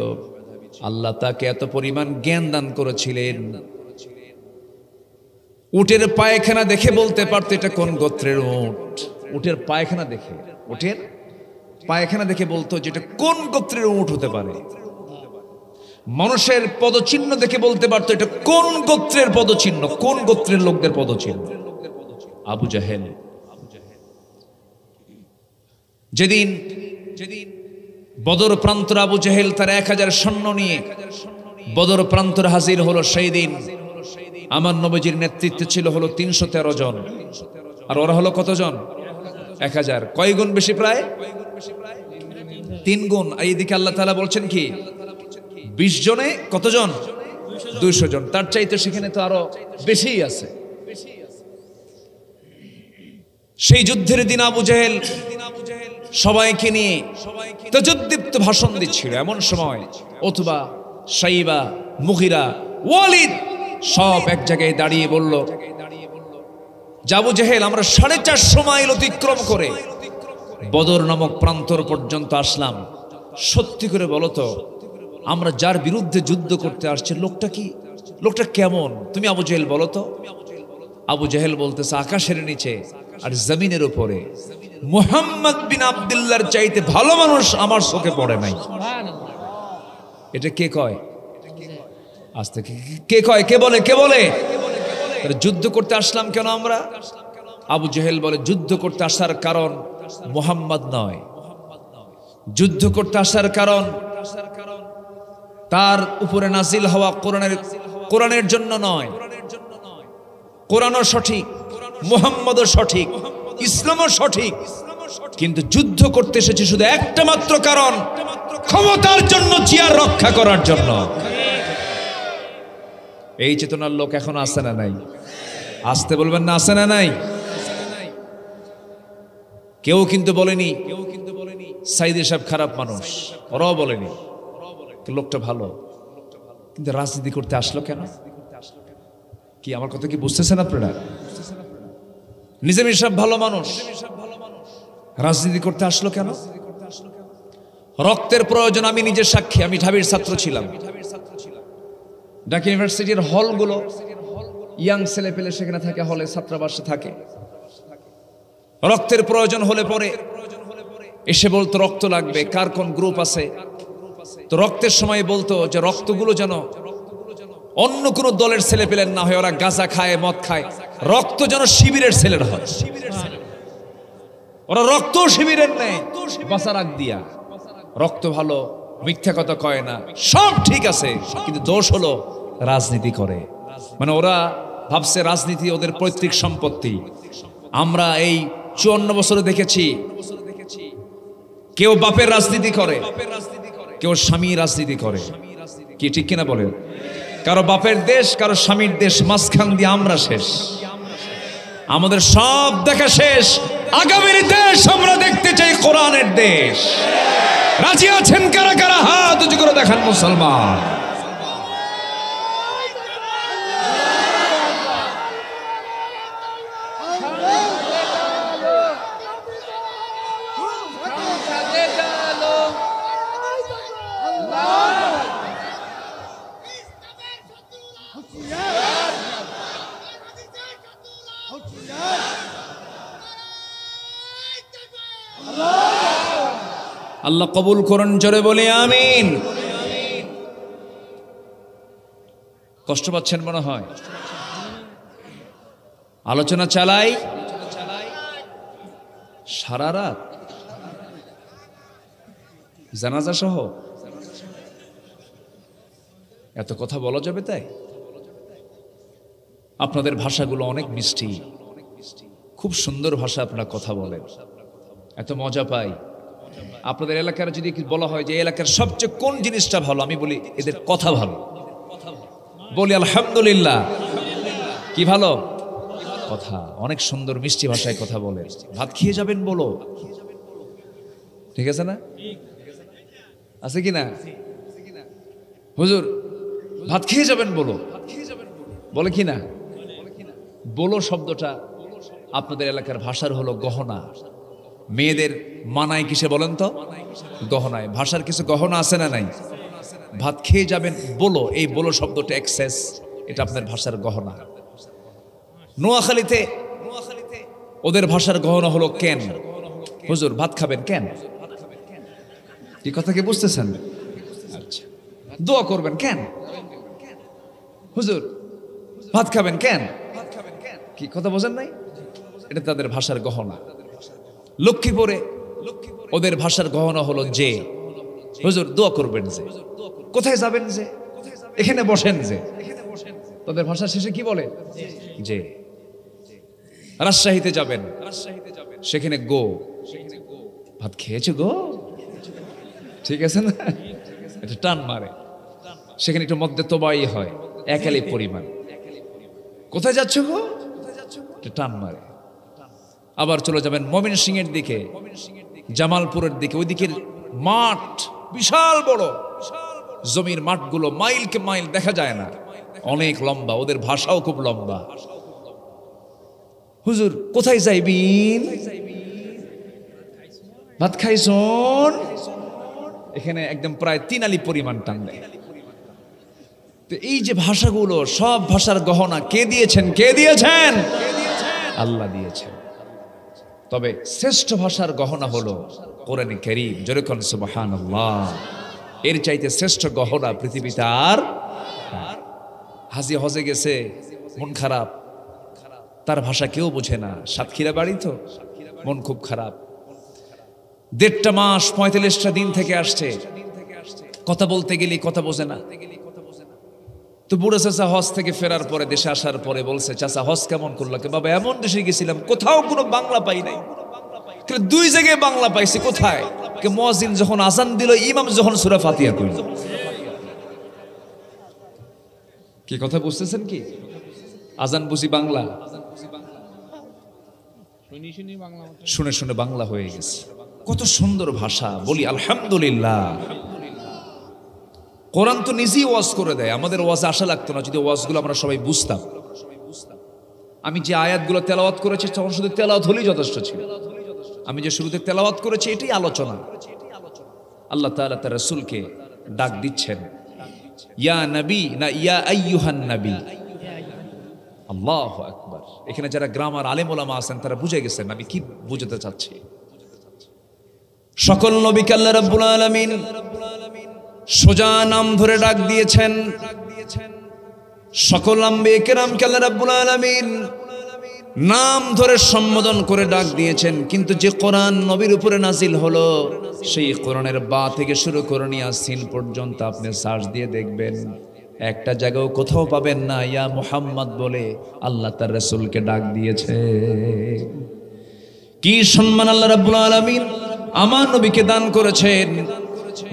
আল্লাহ তাকে এত পরিমাণ জ্ঞান দান করেছিলেন। উটের পায়খানা দেখে বলতে পারতো এটা কোন গোত্রের উট। উটের পায়খানা দেখে, উটের পায়খানা দেখে বলতো যেটা কোন গোত্রের উট হতে পারে। মানুষের পদচিহ্ন দেখে বলতে পারতো এটা কোন গোত্রের পদচিহ্ন, কোন গোত্রের লোকদের পদচিহ্ন। আবু জাহেল যেদিন বদর প্রান্তর আবু জাহেল তার 1000 সৈন্য নিয়ে বদর প্রান্তরে হাজির হলো, সেই দিন আমার নবীজির নেতৃত্বে ছিল হলো 313 জন। আর ওরা হলো কতজন? 1000। কয় গুণ বেশি? প্রায় 3 গুণ। আর এইদিকে আল্লাহ তাআলা বলছেন কি 20 জনে কতজন? 200 জন। তার চাইতে সেখানে তো আরো বেশি আছে। সেই যুদ্ধের দিন আবু জাহেল সবাইকে নিয়ে তাজুদ্দীপ্ত ভাষণ দিচ্ছিল। এমন সময় উতবা, শাইবা, মুগিরা, ওয়ালিদ সব এক জায়গায় দাঁড়িয়ে বলল, আবু জাহেল আমরা 450 মাইল অতিক্রম করে বদর নামক প্রান্তর পর্যন্ত আসলাম। সত্যি করে বলো তো আমরা যার বিরুদ্ধে যুদ্ধ করতে আসছে লোকটা কি, লোকটা কেমন? তুমি আবু জাহেল বলো তো। আবু জাহেল বলতেছে আকাশের নিচে আর জমিনের উপরে মুহাম্মদ বিন আব্দুল্লাহর চাইতে ভালো মানুষ আমার চোখে পড়ে নাই। এটা কে কয়? আস্তে কে কয়? কে বলে? কে বলে? যুদ্ধ করতে আসলাম কেন আমরা? আবু জাহেল বলে যুদ্ধ করতে আসার কারণ মুহাম্মদ নয়, যুদ্ধ করতে আসার কারণ তার উপরে নাজিল হওয়া কোরআনের জন্য নয়। কোরআনও সঠিক, মুহাম্মদও সঠিক, ইসলামও সঠিক, কিন্তু যুদ্ধ করতে এসেছে শুধু একটা মাত্র কারণ, ক্ষমতার জন্য, চেয়ার রক্ষা করার জন্য। এই চেতনার লোক এখন আছে না নাই? আসতে বলবেন না, আছে না নাই? কেউ কিন্তু বলেনি সাইদি সাহেব খারাপ মানুষ, ওরাও বলেনি লোকটা ভালো, কিন্তু রাজনীতি করতে আসলো কেন? কি আমার কথা কি বুঝতেছেন আপনারা? নিজামী সাহেব ভালো মানুষ, রাজনীতি করতে আসলো কেন? রক্তের প্রয়োজন। আমি নিজের সাক্ষী, আমি ঢাবির ছাত্র ছিলাম। ঢাকা ইউনিভার্সিটির হলগুলো ইয়াং ছেলে পেলে সেখানে থাকে, হলে ছাত্রাবাসে থাকে। রক্তের প্রয়োজন হলে পরে এসে বলতো রক্ত লাগবে, কার কোন গ্রুপ আছে। তো রক্তের সময় বলতো যে রক্তগুলো যেন অন্য কোন দলের ছেলে পেলেন না হয়, ওরা গাঁজা খায়, মদ খায়, রক্ত যেন শিবিরের ছেলের হয়। ওরা রক্ত শিবিরের নেই, বাঁচা রাখ দিয়া। রক্ত ভালো, মিথ্যা কথা কয় না, সব ঠিক আছে, কিন্তু দোষ হলো রাজনীতি করে। মানে ওরা ভাবছে রাজনীতি ওদের পৈতৃক সম্পত্তি। আমরা এই 54 বছরে দেখেছি কেউ বাপের রাজনীতি করে, কেউ স্বামী রাজনীতি করে। কি ঠিক কিনা বলেন? কারো বাপের দেশ, কারো স্বামীর দেশ, মাঝখান দিয়ে আমরা শেষ। আমাদের সব দেখা শেষ। আগামীর দেশ আমরা দেখতে চাই কোরআনের দেশ। রাজি আছেন কারা কারা? হাত হাত উঁচু করে দেখান মুসলমান। আল্লাহ কবুল করুন, জোরে বলি আমিন। কষ্ট পাচ্ছেন মনে হয়? আলোচনা চালাই সারা রাত, জানাজা সহ। এত কথা বলা যাবে তাই? আপনাদের ভাষাগুলো অনেক মিষ্টি, খুব সুন্দর ভাষা, আপনারা কথা বলেন, এত মজা পাই। আপনাদের এলাকার যদি বলা হয় যে এলাকার সবচেয়ে কোন জিনিসটা ভালো, আমি বলি এদের কথা ভালো, বলি আলহামদুলিল্লাহ। কি ভালো? কথা। অনেক সুন্দর মিষ্টি ভাষায় কথা বলে। ভাত খেয়ে যাবেন বলো, ঠিক আছে না? আছে কি না? হুজুর ভাত খেয়ে যাবেন বলো, বলে কি না? বলো শব্দটা আপনাদের এলাকার ভাষার হলো গহনা। মেয়েদের মানায় কিসে বলেন তো? গহনায়। ভাষার কিছু গহনা আছে না নাই? ভাত খেয়ে যাবেন বলো, এই বলো শব্দটা এক্সেস, এটা আপনার ভাষার গহনা। নোয়াখালীতে ওদের ভাষার গহনা হলো কেন। হুজুর ভাত খাবেন কেন? কি কথা কি বুঝতেছেন? আচ্ছা। দোয়া করবেন কেন? হুজুর ভাত খাবেন কেন? কি কথা বোঝেন নাই? এটা তাদের ভাষার গহনা। লক্ষ্মীপুরে ওদের ভাষার গহনা হলো যে, হুজুর দোয়া করবেন যে, কোথায় যাবেন যে, এখানে বসেন যে। তাদের ভাষার শেষে কি বলে? যে। রাজশাহীতে যাবেন, সেখানে গো, ভাত খেয়েছে গো, ঠিক আছে না? এটা টান মারে। সেখানে একটু মধ্যে তোবাই হয়, একালি পরিমাণ। কোথায় যাচ্ছ গো, এটা টান মারে। আবার চলে যাবেন ময়মনসিংহের দিকে, জামালপুরের দিকে, ওই দিকের মাঠ বিশাল বড়, জমির মাঠগুলো মাইলকে মাইল দেখা যায় না, অনেক লম্বা, ওদের ভাষাও খুব লম্বা। হুজুর কোথায় যাইবিন? ভাত খাইছন? এখানে একদম প্রায় 3 আলি পরিমাণ টান দেয়। তো এই যে ভাষাগুলো, সব ভাষার গহনা কে দিয়েছেন? কে দিয়েছেন? আল্লাহ দিয়েছেন। তবে শ্রেষ্ঠ ভাষার গহনা হলো কোরআনে কারীম। জোরে কোন সুবহানাল্লাহ। এর চাইতে শ্রেষ্ঠ গহনা পৃথিবীতে আর। হাজি হজে গেছে, মন খারাপ, তার ভাষা কেউ বোঝে না। সাতক্ষীরা বাড়ি তো, মন খুব খারাপ। 1.5 মাস 45টা দিন থেকে আসছে, কথা বলতে গেলে কথা বোঝে না। তো বুড়ো চাচা হজ থেকে ফেরার পরে, দেশে আসার পরে বলছে, চাচা হজ কেমন করলো? বাবা এমন দেশে গেছিলাম, কোথাও কোনো বাংলা পাই নাই। 2 জায়গায় বাংলা পাইছি। কোথায়? মুয়াজ্জিন যখন আযান দিল, ইমাম যখন সূরা ফাতিহা পড়ল। কি কথা বুঝতেছেন কি? আযান বুঝি বাংলা, শুনে শুনে বাংলা হয়ে গেছে। কত সুন্দর ভাষা, বলি আলহামদুলিল্লাহ। কোরআন তো নিজেই ওয়াজ করে দেয়, আমাদের ওয়াজে আসা লাগতো না যদি ওয়াজগুলো আমরা সবাই বুঝতাম। আমি যে আয়াতগুলো তেলাওয়াত করেছি, তখন শুধু তেলাওয়াত হলেই যথেষ্ট ছিল। আমি যে শুরুতে তেলাওয়াত করেছি, এটাই আলোচনা। আল্লাহ তাআলা তার রাসূলকে ডাক দিচ্ছেন, ইয়া নবী না ইয়া আইয়ুহান নবী। আল্লাহু আকবার। এখানে যারা গ্রামার আলেম ওলামা আছেন, তারা বুঝে গেছেন আমি কি বুঝাতে চাচ্ছি। সকল নবীকে আল্লাহ রাব্বুল আলামিন সোজা নাম ধরে ডাক দিয়েছেন। সকল আম্বিয়া কেরামকে আল্লাহ রাব্বুল আলামিন নাম ধরে সম্বোধন করে ডাক দিয়েছেন। কিন্তু যে কোরআন নবীর উপরে নাজিল হলো, সেই কোরআনের বা থেকে শুরু করে ইয়াসিন পর্যন্ত আপনি সার্চ দিয়ে দেখবেন, একটা জায়গাও কোথাও পাবেন না ইয়া মুহাম্মদ বলে আল্লাহ তার রাসূলকে ডাক দিয়েছে। কি সম্মান আল্লাহ রাব্বুল আলামিন আমার নবীকে দান করেছেন।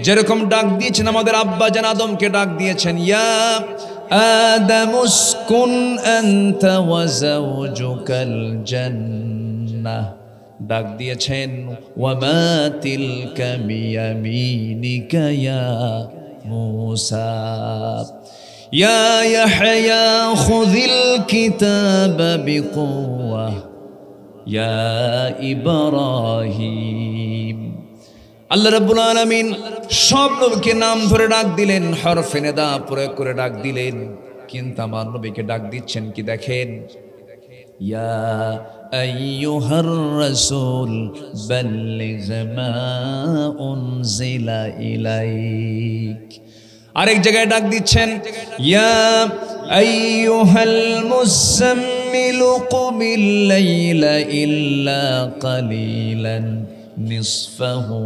যেরকম ডাক দিয়েছেন আমাদের আব্বা জান আদমকে ডাক দিয়েছেন, ইয়া আদামুসকুন আনতা ওয়া যাওজুকাল জান্নাহ। ডাক দিয়েছেন ওয়া মা তিলকা বিয়ামিনিকা ইয়া মূসা ইয়া ইয়াহইয়া খুযিল কিতাবা বিকুওয়া ইয়া ইব্রাহিম। আল্লাহ রাব্বুল আলামিন সব নবীকে নাম ধরে ডাক দিলেন, হরফে নিদা প্রয়োগ করে ডাক দিলেন, কিন্তু আমার নবীকে ডাক দিচ্ছেন কি দেখেন, ইয়া আইয়ুহার রাসূল বাল্লিগ মা উনজিলা ইলাইক। আরেক জায়গায় ডাক দিচ্ছেন, ইয়া আইয়ুহাল মুসাম্মিল কুমিল লাইলা ইল্লা কালিলান নিসফাহু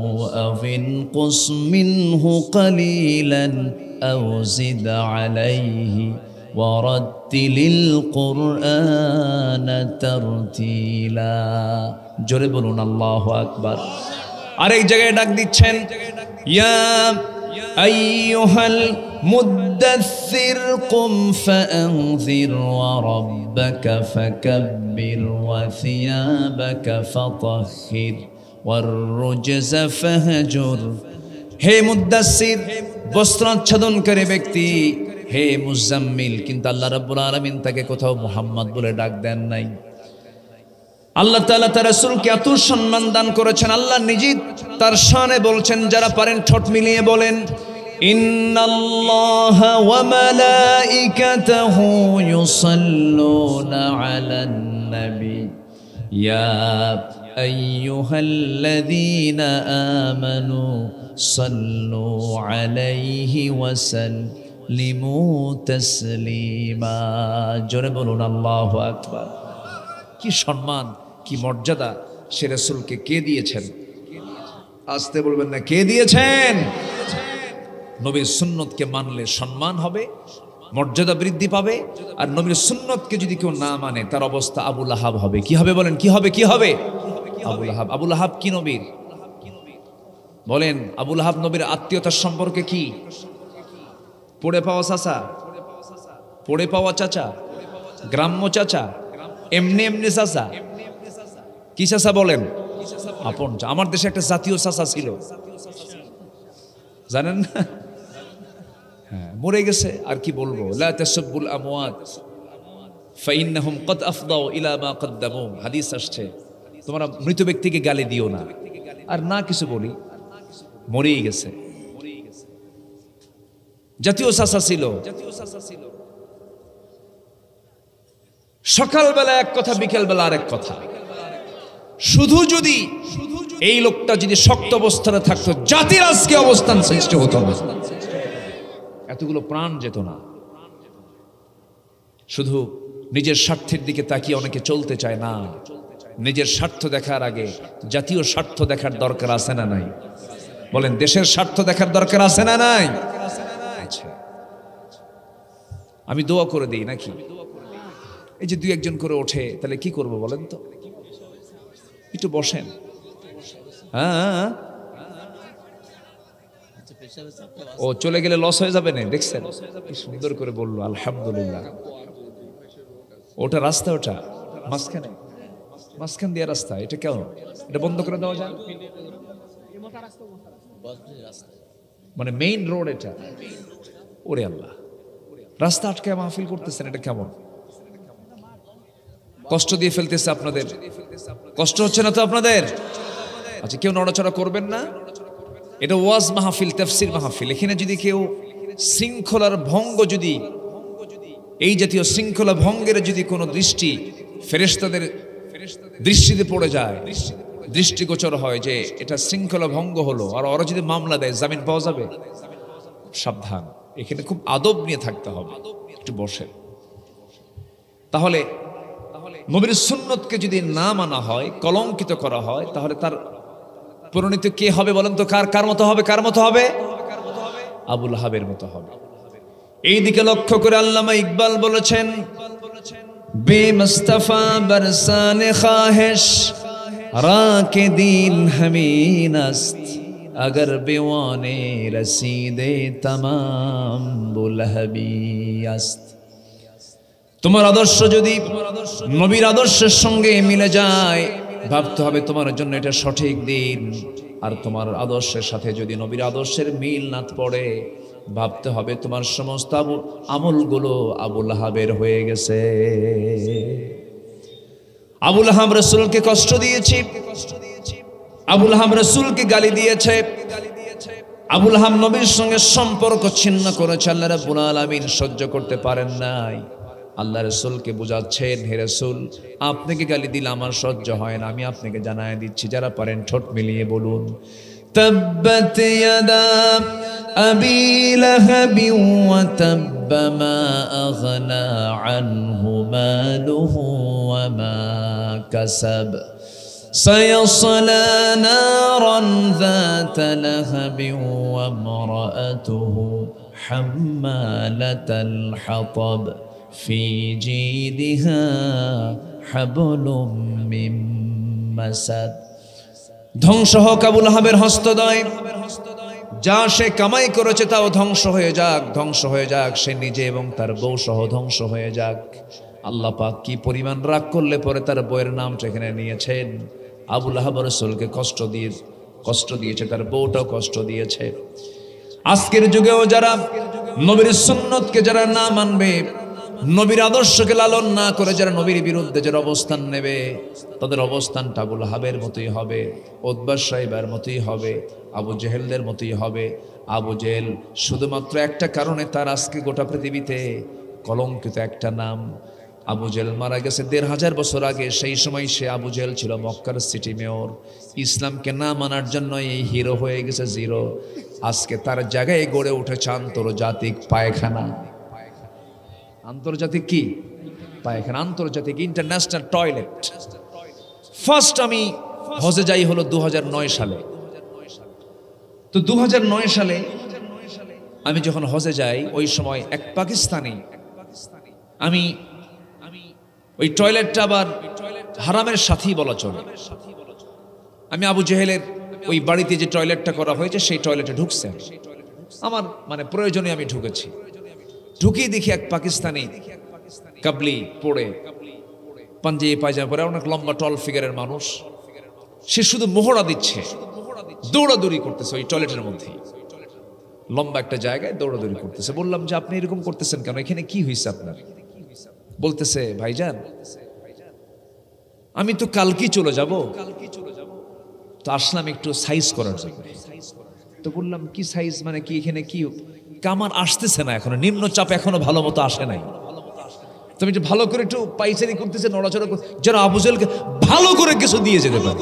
আও ইনকুস মিনহু কালিলান আও জিদ আলাইহি ওয়ারাত্তিলিল কুরআনা তারতিলা। জোরে বলুন আল্লাহু আকবার। আরেক জায়গায় ডাক দিচ্ছেন, ইয়া আইয়ুহাল মুদ্দাসসির কুম ফাআনযির ওয়া রাব্বাকা ফাকাব্বির ওয়া সিয়াবাকা ফাতাহহির ওয়ার রুজজা ফাহজুর। হে মুদ্দাসসির, বস্ত্রাচ্ছাদনকারী ব্যক্তি, হে মুজাম্মিল, কিন্তু আল্লাহ রাব্বুল আলামিন তাকে কোথাও মুহাম্মদ বলে ডাক দেন নাই। আল্লাহ তাআলা তার রাসূলকে এত সম্মান দান করেছেন, আল্লাহ নিজেই তার শানে বলছেন, যারা পারেন ঠোঁট মিলিয়ে বলেন, ইন্নাল্লাহা ওয়া মালাইকাতাহু ইউসাল্লুনা আলান নবী ইয়া আইয়ুহাল্লাযীনা আমানু সাল্লু আলাইহি ওয়া সাল্লিমু তাসলিমা। জোরে বলুন আল্লাহু আকবার। কি সম্মান, কি মর্যাদা সে রাসূলকে কে দিয়েছেন? আসতে বলবেন না, কে দিয়েছেন? নবীর সুন্নতকে মানলে সম্মান হবে, মর্যাদা বৃদ্ধি পাবে। আর নবীর সুন্নতকে যদি কেউ না মানে তার অবস্থা আবু লাহাব হবে। কি হবে বলেন? কি হবে? কি হবে? আবু লাহাব। আবু লাহাব কি নবীর? বলেন, আবু লাহাব নবীর আত্মীয়তার সম্পর্কে কি? পড়ে পাওয়া চাচা, পড়ে পাওয়া চাচা, গ্রাম্য চাচা, এমনি এমনি চাচা? কি চাচা বলেন? আপন। আমার দেশে একটা জাতীয় চাচা ছিল, জানেন না? হ্যাঁ, মরে গেছে। আর কি বলবো, লা তাসুবুল আমওয়াত ফাইন্নাহুম কদ আফদাউ ইলা মা কদ্দামু। হাদিস আসছে, তোমরা মৃত ব্যক্তিকে গালি দিও না। আর না কিছু বলি, মরেই গেছে। জাতীয় চাচা ছিল, সকালবেলা এক কথা, বিকেলবেলা আরেক কথা। শুধু যদি এই লোকটা যদি শক্ত অবস্থানে থাকতো, জাতির আজকে অবস্থান সৃষ্টি হতো না, এতগুলো প্রাণ যেত না। শুধু নিজের স্বার্থের দিকে তাকিয়ে অনেকে চলতে চায় না। নিজের স্বার্থ দেখার আগে জাতীয় স্বার্থ দেখার দরকার আছে না নাই? বলেন, দেশের স্বার্থ দেখার দরকার আছে না নাই? আচ্ছা, আমি দোয়া করে দিই নাকি? এই যে দুই একজন করে ওঠে, তাহলে কি করব বলেন তো? একটু বসেন। হ্যাঁ, ও চলে গেলে লস হয়ে যাবে না, দেখছেন কি সুন্দর করে বললো, আলহামদুলিল্লাহ। ওটা রাস্তা, ওটা মাঝখানে, মাঝখান দিয়ে রাস্তা, এটা কেন? এটা বন্ধ করে দেওয়া যায়? মানে মেইন রোড এটা। ওরে আল্লাহ, রাস্তা আটকে মাহফিল করতেছেন, এটা কেমন? কষ্ট দিয়ে ফেলতেছে আপনাদের, কষ্ট হচ্ছে না তো আপনাদের? আচ্ছা, কেউ নড়াচড়া করবেন না। এটা ওয়াজ মাহফিল, তাফসীর মাহফিল। এখানে যদি কেউ শৃঙ্খলার ভঙ্গ, যদি এই জাতীয় শৃঙ্খলা ভঙ্গের যদি কোনো দৃষ্টি ফেরেশতাদের দৃষ্টিতে পড়ে যায়, দৃষ্টিগোচর হয় যে এটা শৃঙ্খলা ভঙ্গ হলো, আর ওরা যদি মামলা দেয়, জামিন পাওয়া যাবে? সাবধান, এখানে খুব আদব নিয়ে থাকতে হবে। একটু বসে। তাহলে নবীর সুন্নতকে যদি না মানা হয়, কলঙ্কিত করা হয়, তাহলে তার পরিণত কে হবে বলেন তো? কার মতো হবে? কার মতো হবে? আবু লাহাবের মতো হবে। এই দিকে লক্ষ্য করে আল্লামা ইকবাল বলেছেন, বেমুস্তাফা বরসানে খাহিশ রাকে দিন হমিন আস্ত, अगर बेवाने रसीदे तमाम बुलहबी अस्त। তোমার আদর্শ যদি নবীর আদর্শের সঙ্গে মিলে যায়, ভাবতে হবে তোমার জন্য এটা সঠিক দিন। আর তোমার আদর্শের সাথে যদি নবীর আদর্শের মিল না পড়ে, ভাবতে হবে তোমার সমস্ত আমলগুলো আবু লাহাবের হয়ে গেছে। আবু লাহাব রাসূলকে কষ্ট দিয়েছে, আবু লাহাব রাসূলকে গালি দিয়েছে, আবু লাহাব নবীর সঙ্গে সম্পর্ক ছিন্ন করেছে। আল্লাহ রাব্বুল আলামিন সহ্য করতে পারেন নাই। আল্লাহ রাসূলকে বুঝাচ্ছেন, হে রাসূল আপনাকে গালি দিলে আমার সহ্য হয় না, আমি আপনাকে জানায় দিচ্ছি, যারা পারেন ঠোঁট মিলিয়ে বলুন তাব্বাত ইয়াদা আবি লাহাবি ওয়া তাব্বা মা আগনা আনহু মালুহু ওয়া মা কাসাব سيصلى نارا ذات لهب وامرأته حمالة الحطب في جيدها حبل من مسد। ধ্বংস হোক আবু লাহাবের হস্তদ্বয়, যা সে কামাই করেছে তাও ধ্বংস হয়ে যাক, ধ্বংস হয়ে যাক সে নিজে এবং তার বউ সহ ধ্বংস হয়ে যাক। আল্লাহ পাক কি পরিমাণ রাগ করলে পরে তার বউয়ের নামটা এখানে নিয়েছেন। আবু লাহাব রাসূলকে কষ্ট দিয়েছে, তার বউটাও কষ্ট দিয়েছে। আজকের যুগেও যারা নবীর সুন্নতকে যারা না মানবে, নবীর আদর্শকে লালন না করে যারা নবীর বিরুদ্ধে যারা অবস্থান নেবে, তাদের অবস্থানটা আবু লাহাবের মতোই হবে, উতবা সাইবার মতোই হবে, আবু জেহেলদের মতোই হবে। আবু জেহেল শুধুমাত্র একটা কারণে তার আজকে গোটা পৃথিবীতে কলঙ্কিত একটা নাম। আবু জেহেল মারা গেছে ১৫০০ বছর আগে, সেই সময় সে আবু জেহেল ছিল মক্কার সিটি মেয়র। ইসলামকে না মানার জন্য এই হিরো হয়ে গেছে জিরো। আজকে তার জায়গায় গড়ে উঠেছে আন্তর্জাতিক পায়খানা। আন্তর্জাতিক কি পায়খানা, আন্তর্জাতিক ইন্টারন্যাশনাল টয়লেট। ফার্স্ট আমি হজে যাই হলো ২০০৯ সালে। তো ২০০৯ সালে আমি যখন হজে যাই, ওই সময় এক পাকিস্তানি, আমি ওই টয়লেটটা আবার হারামের সাথী বলা চলে। আমি আবু জেহেলের ওই বাড়িতে যে টয়লেটটা করা হয়েছে সেই টয়লেটে ঢুকছে, আমার মানে প্রয়োজনে আমি ঢুকেছি। ঢুকিয়ে দেখি এক পাকিস্তানি কাবলি পড়ে, পাঞ্জাবি পায়জামা পরে, অনেক লম্বা টল ফিগারের মানুষ, সে শুধু মোহরা দিচ্ছে, দৌড়াদৌড়ি করতেছে ওই টয়লেটের মধ্যে, লম্বা একটা জায়গায় দৌড়াদৌড়ি করতেছে। বললাম যে আপনি এরকম করতেছেন কেন, এখানে কি হয়েছে আপনার? বলতেছে ভাইজান আমি তো কালকেই চলে যাব, তো আসলাম একটু সাইজ করার জন্য। তো বললাম কি সাইজ মানে কি, এখানে কি কামান আসতেছে না এখনো, নিম্নচাপ এখনো ভালো মতো আসে নাই, তুমি একটু ভালো করে একটু পাইচারি করতেছে, নড়াচড়া করতে, যেন আবু জেহেলকে ভালো করে কিছু দিয়ে যেতে পারে।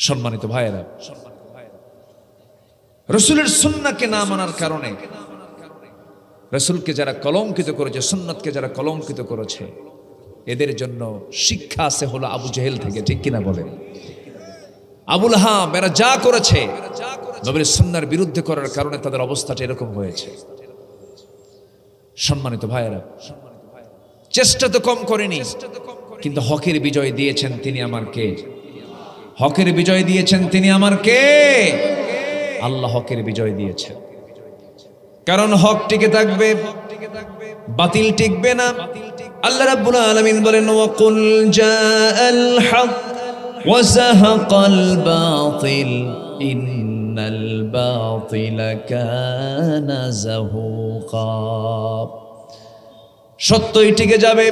সম্মানিত ভাইয়েরা, রাসূলের সুন্নাহকে না মানার কারণে, রাসূলকে যারা কলঙ্কিত করেছে, সুন্নাতকে যারা কলঙ্কিত করেছে, এদের জন্য শিক্ষা আছে হলো আবু জেহেল থেকে, ঠিক কিনা বলেন? আবু লাহাব এরা যা করেছে নবীর সুন্নাহর বিরুদ্ধে করার কারণে তাদের অবস্থাটা এরকম হয়েছে। সম্মানিত ভাইয়েরা, চেষ্টা তো কম করেনি, কিন্তু হকের বিজয় দিয়েছেন তিনি আমার কে? হকের বিজয় দিয়েছেন তিনি আমার কে? আল্লাহ হকের বিজয় দিয়েছেন। কারণ হক টিকে থাকবে, বাতিল টিকবে না। আল্লাহ রাব্বুল আলামিন বলেন ওয়াকুল জাআল হক ওয়া যাহাকাল বাতিল ইন্নাল বাতিলা কানা যাহুকা। সত্যই টিকে যাবে,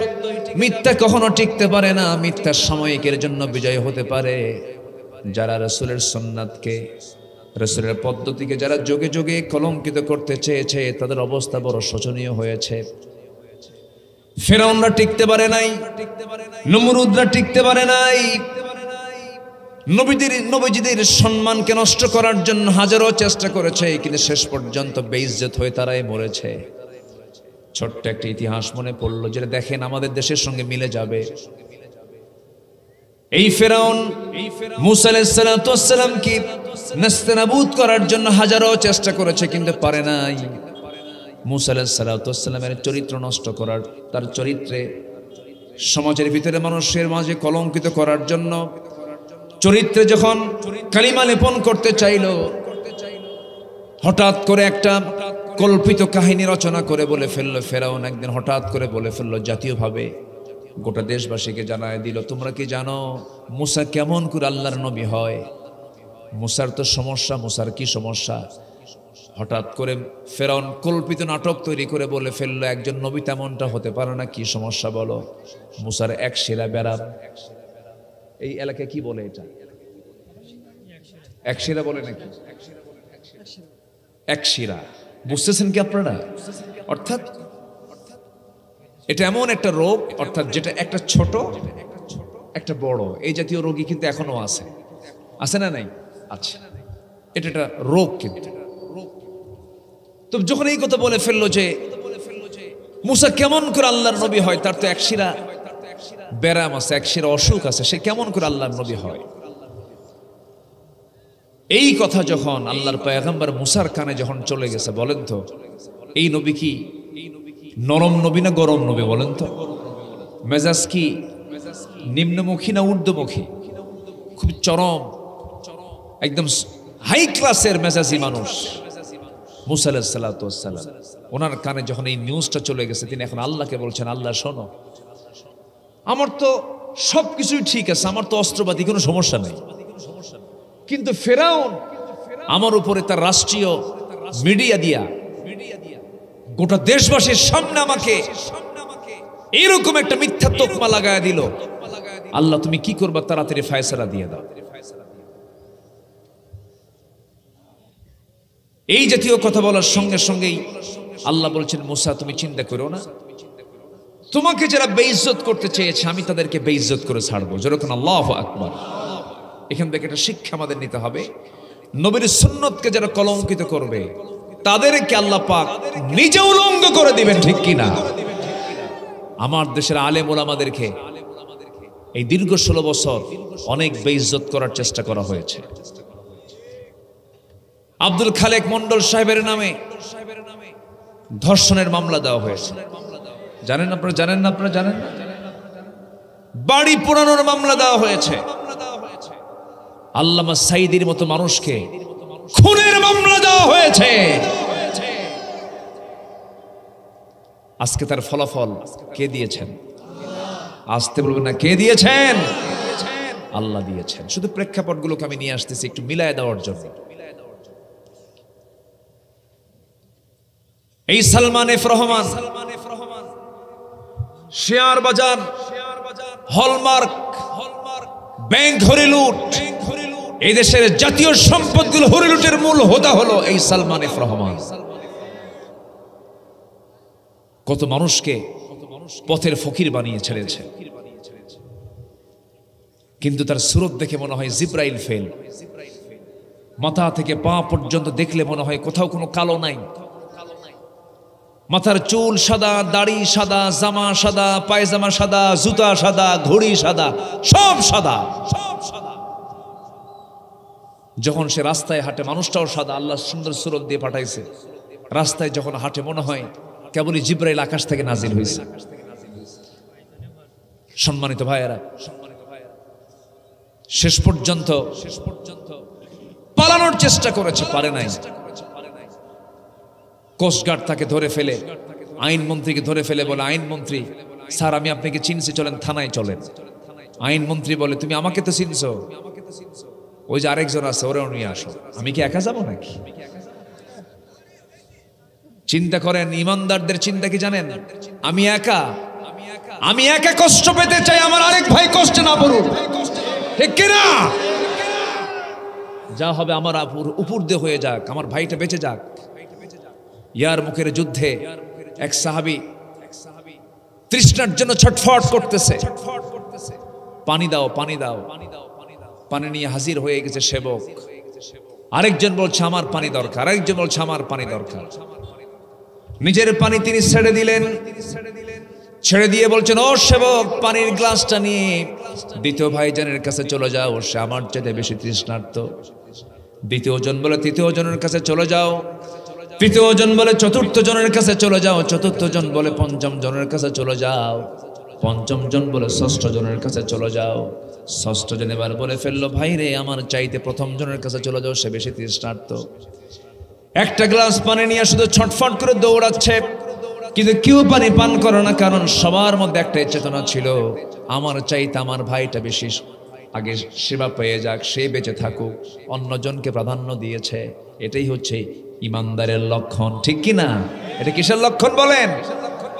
মিথ্যা কখনো টিকতে পারে না। মিথ্যা সাময়িকের জন্য বিজয় হতে পারে। যারা রাসূলের সুন্নাতকে, রাসূলের পদ্ধতিকে যারা যোগে যোগে কলঙ্কিত করতে চেয়েছে, তাদের অবস্থা বড় শোচনীয় হয়েছে। ফিরআউনরা টিকতে পারে নাই, নমরুদরা টিকতে পারে নাই। নবীজিদের সম্মানকে নষ্ট করার জন্য হাজারো চেষ্টা করেছে, কিন্তু শেষ পর্যন্ত বেইজ্জত হয়ে তারাই মরেছে। ছোট্ট একটা ইতিহাস মনে পড়লো, যেটা দেখেন আমাদের দেশের সঙ্গে মিলে যাবে। এই ফিরআউন মূসা আলাইহিস সালামকে নাস্তানাবুদ করার জন্য হাজারো চেষ্টা করেছে, কিন্তু পারে নাই। মূসা আলাইহিস সালামের চরিত্র নষ্ট করার, তার চরিত্রে সমাজের ভিতরে মানুষের মাঝে কলঙ্কিত করার জন্য, চরিত্রে যখন কালিমা লেপন করতে চাইল, হঠাৎ করে একটা কল্পিত কাহিনী রচনা করে বলে ফেললো ফেরাউন। একদিন হঠাৎ করে বলে ফেললো জাতীয়ভাবে, গোটা দেশবাসীকে জানায় দিল, তোমরা কি জানো মুসা কেমন করে আল্লাহর নবী হয়? মুসার তো সমস্যা, মুসার কি সমস্যা? হঠাৎ করে ফেরাউন কল্পিত নাটক তৈরি করে বলে ফেললো একজন নবী তেমনটা হতে পারে না, কি সমস্যা বলো? মুসার এক শিরা বেড়াম। এই এলাকায় কি বলে এটা? এক শিরা বলে নাকি? এক শিরা, বুঝতেছেন কি আপনারা? অর্থাৎ এটা এমন একটা রোগ, অর্থাৎ যেটা একটা ছোট একটা বড়, এই জাতীয় রোগী কিন্তু এখনো আছে, আছে না নাই? আচ্ছা, এটা একটা রোগ। কিন্তু তো যখন এই কথা বলে ফেললো যে মুসা কেমন করে আল্লাহর নবী হয়, তার তো এক শিরা ব্যারাম আছে, এক শিরা অসুখ আছে, সে কেমন করে আল্লাহর নবী হয়? এই কথা যখন আল্লাহর পয়গম্বর মুসার কানে যখন চলে গেছে, বলেন তো এই নবী কি নরম নবী না গরম নবী? বলেন তো মেজাজ কি নিম্নমুখী না ঊর্ধ্বমুখী? খুব চরম, একদম হাই ক্লাসের মেজাজি মানুষ মুসা আলাইহিস সালাতু ওয়াস সালাম। ওনার কানে যখন এই নিউজটা চলে গেছে, তিনি এখন আল্লাহকে বলছেন, আল্লাহ শোনো, আমার তো সবকিছুই ঠিক আছে, আমার তো অস্ত্রপাতি কোনো সমস্যা নেই, কিন্তু ফেরাউন আমার উপরে তার রাষ্ট্রীয় মিডিয়া দিয়া গোটা দেশবাসীর সামনে আমাকে এরকম একটা মিথ্যা তোকমা লাগায় দিল। আল্লাহ তুমি কি করবা, তাড়াতাড়ি ফয়সালা দিয়ে দাও। এই জাতীয় কথা বলার সঙ্গে সঙ্গেই আল্লাহ বলছেন, মুসা তুমি চিন্তা করো না, তোমাকে যারা বেইজ্জত করতে চেয়েছে আমি তাদেরকে বেইজ্জত করে ছাড়বো। যেরকম আল্লাহু আকবার। এখান থেকে একটা শিক্ষা আমাদের নিতে হবে, নবীর সুন্নতকে যারা কলঙ্কিত করবে তাদেরকে আল্লাহ পাক নিজে উলঙ্গ করে দিবেন, ঠিক কিনা? আমার দেশের আলেম ওলামাদেরকে এই দীর্ঘ 16 বছর অনেক বেইজ্জত করার চেষ্টা করা হয়েছে। আব্দুল খালেক মন্ডল সাহেবের নামে ধর্ষণের মামলা দেওয়া হয়েছে, জানেন আপনারা? জানেন না? আপনারা জানেন না? বাড়ি পোড়ানোর মামলা দেওয়া হয়েছে। আল্লামা সাইদির মতো মানুষকে খুনের মামলা দেওয়া হয়েছে। আজকে তার ফলাফল কে দিয়েছেন? আসতে বলবেন না, কে দিয়েছেন? আল্লাহ দিয়েছেন। শুধু প্রেক্ষাপটগুলোকে আমি নিয়ে আসতেছি একটু মিলায় দেওয়ার জন্য। এই সালমান এফ রহমান শেয়ার বাজার, হলমার্ক, ব্যাংক হরিলুট, এই দেশের জাতীয় সম্পদগুলো হরিলুটের মূল হোতা হলো এই সালমান এফ রহমান। কত মানুষকে পথের ফকির বানিয়ে ছেড়েছে, কিন্তু তার সুরত দেখে মনে হয় জিব্রাইল ফেল। মাথা থেকে পা পর্যন্ত দেখলে মনে হয় কোথাও কোনো কালো নাই। মাথার চুল সাদা, দাড়ি সাদা, জামা সাদা, পায়জামা সাদা, জুতা সাদা, ঘড়ি সাদা, সব সাদা। যখন সে রাস্তায় হাঁটে মানুষটাও সাদা, আল্লাহ সুন্দর সুরত দিয়ে পাঠাইছে। রাস্তায় যখন হাঁটে মনে হয় কেবলই জিব্রাইল আকাশ থেকে নাজিল হয়েছে। সম্মানিত ভাইয়েরা, শেষ পর্যন্ত পালানোর চেষ্টা করেছে, পারে নাই। কোস্টগার্ড তাকে ধরে ফেলে, আইনমন্ত্রীকে ধরে ফেলে, বলে আইনমন্ত্রী স্যার আমি আপনাকে চিনছি, চলেন থানায় চলেন। আইনমন্ত্রী বলে তুমি আমাকে তো চিনছো, ওই যে আরেকজন আছে ওরেও নিয়ে আসো। আমি কি একা যাবো নাকি? চিন্তা করেন, ইমানদারদের চিন্তা কি জানেন? আমি একা কষ্ট পেতে চাই, আমার আরেক ভাই কষ্টে না পড়ুক, ঠিক কিনা? যা হবে আমার উপর দিয়ে হয়ে যাক, আমার ভাইটা বেঁচে যাক। ইয়ার মুখের যুদ্ধে এক সাহাবী তৃষ্ণার জন্য ছটফট করতেছে, পানি দাও পানি দাও। পানি নিয়ে হাজির হয়ে গেছে সেবক। আরেকজন বলছে আমার পানি দরকার, আরেকজন বলছে আমার পানি দরকার। নিজের পানি তিনি ছেড়ে দিলেন, ছেড়ে দিয়ে বলছেন ও সেবক পানির গ্লাসটা নিয়ে দ্বিতীয় ভাইজানের কাছে চলে যাও, সে আমার চেয়ে বেশি তৃষ্ণার্ত। দ্বিতীয় জন বলে তৃতীয় জনের কাছে চলে যাও, তৃতীয় জন বলে চতুর্থ জনের কাছে চলে যাও, চতুর্থ জন বলে পঞ্চম জনের কাছে চলে যাও, পঞ্চম জন বলে ষষ্ঠ জনের কাছে চলে যাও। ষষ্ঠ জন এবার বলে ফেললো ভাই রে আমার চাইতে প্রথম জনের কাছে চলে যাও, সে বেশি তৃষ্ণার্ত। একটা গ্লাস পানি নিয়ে শুধু ছটফট করে দৌড়াচ্ছে, কিন্তু কেউ পানি পান করে না, কারণ সবার মধ্যে একটাই চেতনা ছিল আমার চাইতে আমার ভাইটা বেশি আগে সেবা পেয়ে যাক, সে বেঁচে থাকুক, অন্যজনকে প্রাধান্য দিয়েছে। এটাই হচ্ছে ইমানদারের লক্ষণ, ঠিক কি না? এটা কিসের লক্ষণ বলেন?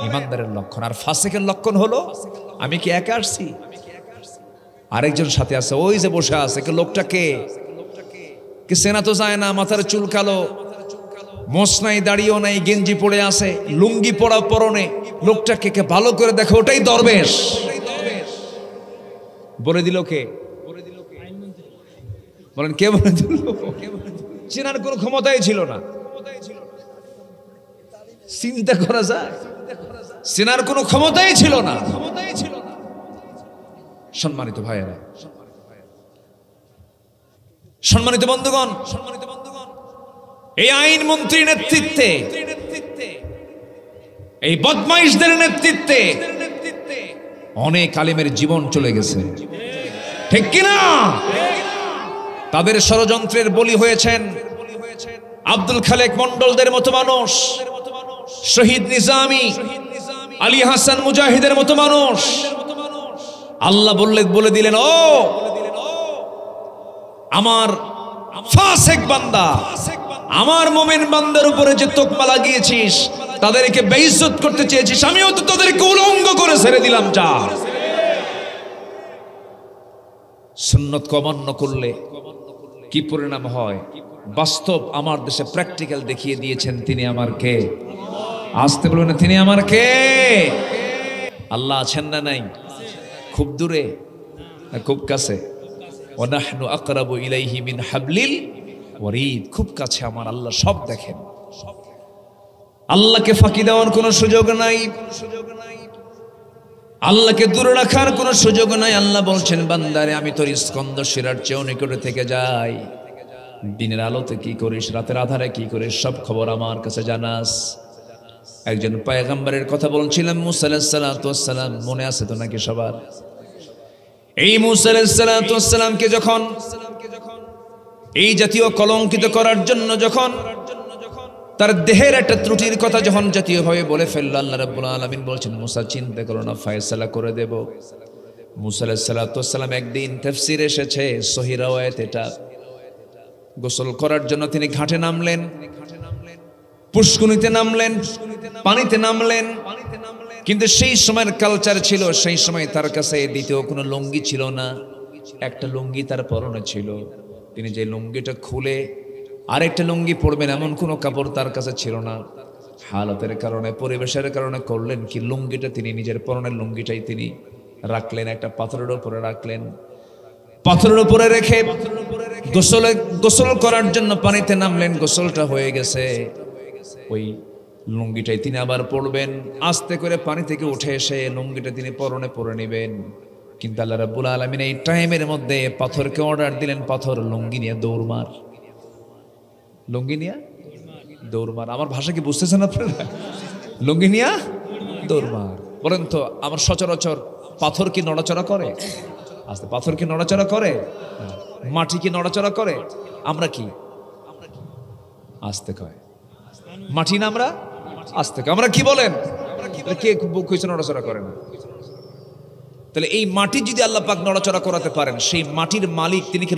ইমানদারের লক্ষণ। আর ফাসিকের লক্ষণ হলো, আমি কি একা আসছি, আরেকজন সাথে আছে, ওই যে বসে আছে, লোকটা কে চেনা তো যায় না, মাথার চুল কালো, মোছ নাই, দাড়িও নাই, গেঞ্জি পরে আছে, লুঙ্গি পরা পরনে, লোকটাকে কে ভালো করে দেখো, ওটাই দরবেশ। বলে দিল কে? বলেন কে বলে দিল? চেনার কোনো ক্ষমতাই ছিল না। চিন্তা করা যায়, চেনার কোনো ক্ষমতাই ছিল না। সম্মানিত ভাইয়েরা, সম্মানিত বন্ধুগণ, এই আইন মন্ত্রীর নেতৃত্বে, এই বদমাইশদের নেতৃত্বে অনেক আলেমের জীবন চলে গেছে, ঠিক কিনা? তাদের ষড়যন্ত্রের বলি হয়েছেন আব্দুল খালেক মন্ডলদের মতো মানুষ, শহীদ নিজামী, আলী হাসান মুজাহিদের মতো মানুষ। আল্লাহ বলে দিলেন, ও আমার ফাসিক বান্দা, আমার মুমিন বান্দার উপরে যে তোকমা লাগিয়েছিস, তাদেরকে বেইজ্জত করতে চেয়েছিস, আমিও তো তাদেরকে উলঙ্গ করে ছেড়ে দিলাম। যা। সুন্নত অমান্য করলে কি পরিণাম হয়, বাস্তব আমার দেশে প্র্যাকটিক্যাল দেখিয়ে দিয়েছেন। তিনি আমার কে? আসতে বলবেন, তিনি আমার কে? আল্লাহ আছেন না নাই? খুব দূরে না খুব কাছে? ওয়ানাহনু আকরাবু ইলাইহি মিন হাবলিল ওয়ারিদ। খুব কাছে আমার আল্লাহ, সব দেখেন। আল্লাহকে ফাঁকি দেওয়ার কোনো সুযোগ নাই, আল্লাহকে দূরে রাখার কোনো সুযোগ নাই। আল্লাহ বলছেন, বান্দারে আমি তোর স্কন্দ শিরার চেয়েও নিকটে থেকে যাই। দিনের আলোতে কি করিস, রাতের আধারে কি করিস, সব খবর আমার কাছে জানাস। একজন পয়গম্বরের কথা বলছিলাম, মুসা আলাইহিস সালাতু ওয়াস সালাম, মনে আছে তো নাকি সবার? এই মুসা আলাইহিস সালাতু ওয়াস সালামকে যখন এই জাতীয় কলঙ্কিত করার জন্য, যখন তার দেহের একটা ত্রুটির কথা যখন জাতীয়ভাবে বলে ফেলল, আল্লাহ রাব্বুল আলামিন বলছেন, মুসা চিন্তা করো না, ফয়সালা করে দেব। মুসা আলাইহিস সালাতু ওয়াস সালাম একদিন তাফসীরে এসেছে, সহিহ riwayat এটা, গোসল করার জন্য তিনি ঘাটে নামলেন, পুষ্কুনিতে নামলেন, পানিতে নামলেন। কিন্তু সেই সময়ের কালচার ছিল, সেই সময় তার কাছে দ্বিতীয় কোনো লুঙ্গি ছিল না, একটা লুঙ্গি তার পরনে ছিল। তিনি যে লুঙ্গিটা খুলে আরেকটা লুঙ্গি পরবেন এমন কোনো কাপড় তার কাছে ছিল না। হালতের কারণে, পরিবেশের কারণে করলেন কি, লুঙ্গিটা তিনি নিজের পরনের লুঙ্গিটাই তিনি রাখলেন, একটা পাথরের উপরে রাখলেন। পাথরের উপরে রেখে গোসল করার জন্য পানিতে নামলেন, গোসলটা হয়ে গেছে, ওই লুঙ্গিটাই তিনি আবার পরবেন। আস্তে করে পানি থেকে উঠে এসে লুঙ্গিটা তিনি পরনে পরে নেবেন। কিন্তু আল্লাহ রাব্বুল আলামিন এই টাইমের মধ্যে পাথরকে অর্ডার দিলেন, পাথর লুঙ্গি নিয়ে দৌড় মার, লুঙ্গি নিয়ে দৌড় মার। আমার ভাষা কি বুঝতেছেন আপনারা? লুঙ্গি নিয়ে দৌড় মার। বলেন তো, আমার সচরাচর পাথর কি নড়াচড়া করে? আস্তে, পাথর কি নড়াচড়া করে? মাটি কি নড়াচড়া করে? আমরা কি আস্তে কয়? মাটি না আমরা আস্তে কয়। আমরা কি বলেন? কে কইছে নড়াচড়া করে না? তাহলে এই মাটি যদি আল্লাহ পাক নড়াচড়া করাতে পারেন, সেই মাটির মালিক তিনি কি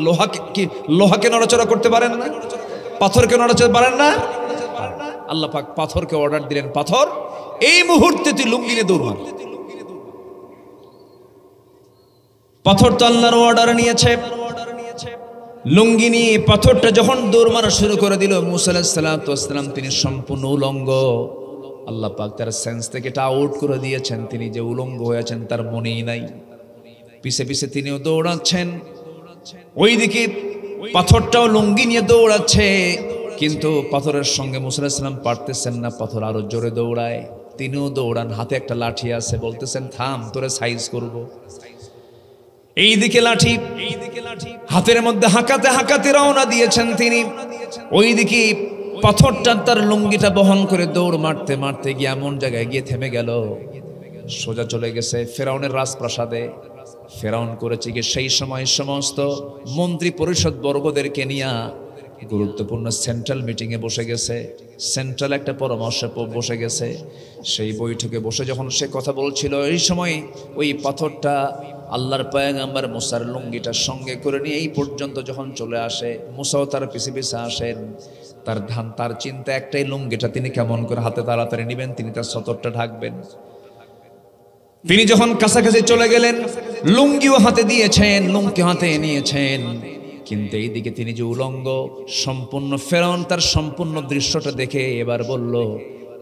লোহাকে নড়াচড়া করতে পারেন না? পাথরকে নড়াচড়া পারেন না? আল্লাহ পাক পাথরকে অর্ডার দিলেন, পাথর এই মুহূর্তে তুই লুঙ্গি নিয়ে দৌড় মার। পাথর তো আল্লাহর অর্ডার নিয়েছে, লুঙ্গি নিয়ে পাথরটা যখন দৌড় মারা শুরু করে দিল, মুসা আলাইহিস সালাতু ওয়াস সালাম তিনি সম্পূর্ণ উলঙ্গ। আল্লাহ পাক তার সেন্স থেকে এটা আউট করে দিয়েছেন, তিনি যে উলঙ্গ হয়েছেন তার মনেই নাই। পিছে পিছে তিনিও দৌড়াচ্ছেন, ওইদিকে পাথরটাও লুঙ্গি নিয়ে দৌড়াচ্ছে, কিন্তু পাথরের সঙ্গে মুসা আলাইহিস সালাম পারতেছেন না। পাথর আরো জোরে দৌড়ায়, তিনিও দৌড়ান, হাতে একটা লাঠি আছে, বলতেছেন থাম, তোরে সাইজ করব। এইদিকে লাঠি, হাতের মধ্যে হাঁকাতে হাঁকাতে রওনা দিয়েছেন তিনি। ওইদিকে পাথরটা তার লুঙ্গিটা বহন করে দৌড় মারতে মারতে গিয়ে এমন জায়গায় গিয়ে থেমে গেল, সোজা চলে গেছে ফেরাউনের রাজপ্রাসাদে। ফেরাউন করেছে কি, সেই সময় সমস্ত মন্ত্রী পরিষদ বর্গদেরকে নিয়ে গুরুত্বপূর্ণ সেন্ট্রাল মিটিংয়ে বসে গেছে, সেন্ট্রাল একটা পরামর্শে বসে গেছে। সেই বৈঠকে বসে যখন সে কথা বলছিল, এই সময় ওই পাথরটা আল্লাহর পয়গম্বর মুসার লুঙ্গিটা সঙ্গে করে নিয়ে এই পর্যন্ত যখন চলে আসে, মুসাও তার পিছে পিছে আসেন। তার চিন্তা একটাই, লুঙ্গিটা তিনি কেমন করে হাতে তাড়াতাড়ি নেবেন, তিনি তার সতরটা ঢাকবেন। তিনি যখন কাছাকাছি চলে গেলেন, লুঙ্গিও হাতে দিয়েছেন, লুঙ্গি হাতে নিয়েছেন, কিন্তু এইদিকে তিনি যে উলঙ্গ সম্পূর্ণ। ফেরাউন তার সম্পূর্ণ দৃশ্যটা দেখে এবার বলল,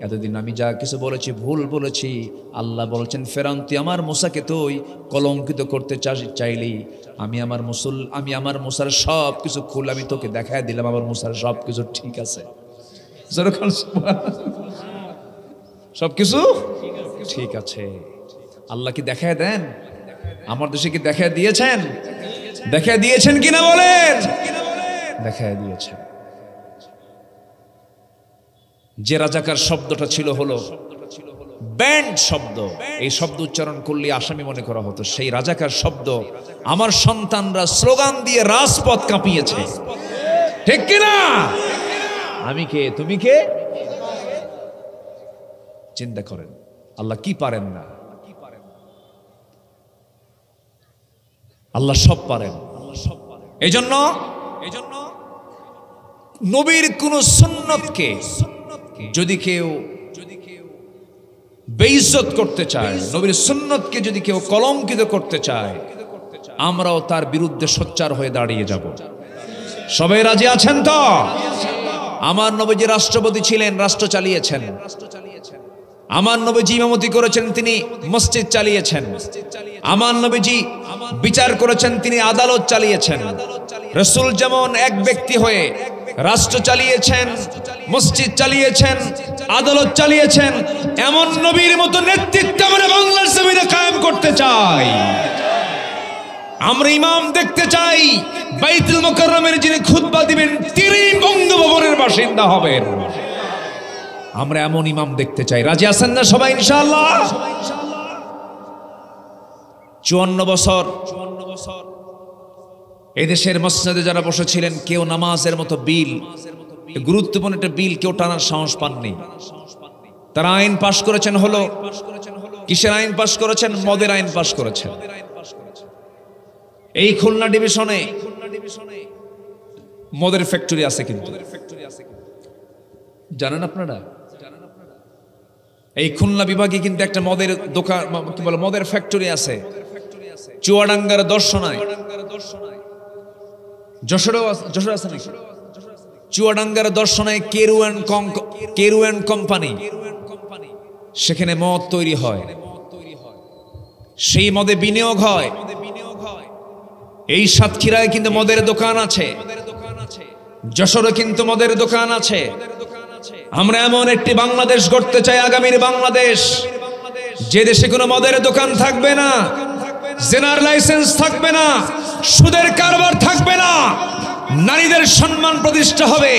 এতদিন আমি যা কিছু বলেছি ভুল বলেছি। আল্লাহ বলছেন, ফেরাউন তুই আমার মুসাকে তুই কলঙ্কিত করতে চাইলি, আমি আমার মুসার সব কিছু খুল আমি তোকে দেখায় দিলাম, আমার মুসার সব কিছু ঠিক আছে, সব কিছু ঠিক আছে। আল্লাহ কি দেখায় দেন? আমার দেশে কি দেখায় দিয়েছেন? দেখায় দিয়েছেন কিনা বলেন? দেখায় দিয়েছেন। যে রাজাকার শব্দটা ছিল হলো ব্যান্ড শব্দ, এই শব্দ উচ্চারণ করলে আসামি মনে করা হতো, সেই রাজাকার শব্দ আমার সন্তানরা স্লোগান দিয়ে রাজপথ কাঁপিয়েছে, ঠিক কিনা? আমি কে, তুমি কে? চিন্তা করেন আল্লাহ কি পারেন না? আল্লাহ সব পারেন। এজন্য নবীর কোন সুন্নতকে যদি কেউ বেইজ্জত করতে চায়, নবীর সুন্নতকে যদি কেউ কলঙ্কিত করতে চায়, আমরাও তার বিরুদ্ধে সোচ্চার হয়ে দাঁড়িয়ে যাব। সবাই রাজি আছেন তো? আমার নবীজি রাষ্ট্রপতি ছিলেন, রাষ্ট্র চালিয়েছেন। আমার নবীজি ইমামতি করেছেন, তিনি মসজিদ চালিয়েছেন। আমার নবীজি বিচার করেছেন, তিনি আদালত চালিয়েছেন। রাসূল যেমন এক ব্যক্তি হয়ে রাষ্ট্র চালিয়েছেন, মসজিদ চালিয়েছেন, আদালত চালিয়েছেন, এমন নবীর মতো নেতৃত্ব আমরা বাংলার জমিনে কায়েম করতে চাই। আমরা ইমাম দেখতে চাই, বাইতুল মুকাররমের যিনি খুতবা দিবেন তিনি বঙ্গভবনের বাসিন্দা হবেন। আমরা এমন ইমাম দেখতে চাই। রাজি আছেন না সবাই ইনশাআল্লাহ? 54 বছর এদেশের মসজিদে যারা বসেছিলেন, কেউ নামাজের মতো বিল, গুরুত্বপূর্ণ একটা বিল কেউ টানার সাহস পাননি। তারা আইন পাশ করেছেন হলো, কিসের আইন পাশ করেছেন? মদের আইন পাশ করেছেন। এই খুলনা ডিভিশনে মদের ফ্যাক্টরি আছে, কিন্তু জানেন আপনারা? এই খুলনা বিভাগে কিন্তু একটা মদের দোকান, কি বলে, মদের ফ্যাক্টরি আছে চুয়াডাঙ্গার দর্শনায়। যশোরে আছে নাকি? চুয়াডাঙ্গার দর্শনায় কেরু অ্যান্ড কোম্পানি, সেখানে মদ তৈরি হয়, সেই মদে বিনিয়োগ হয়। এই সাতক্ষীরায় কিন্তু মদের দোকান আছে, যশোরে কিন্তু মদের দোকান আছে। আমরা এমন একটি বাংলাদেশ গড়তে চাই, আগামীর বাংলাদেশ, যে দেশে কোনো মদের দোকান থাকবে না, জেনার লাইসেন্স থাকবে না, সুদের কারবার থাকবে না, নারীদের সম্মান প্রতিষ্ঠা হবে,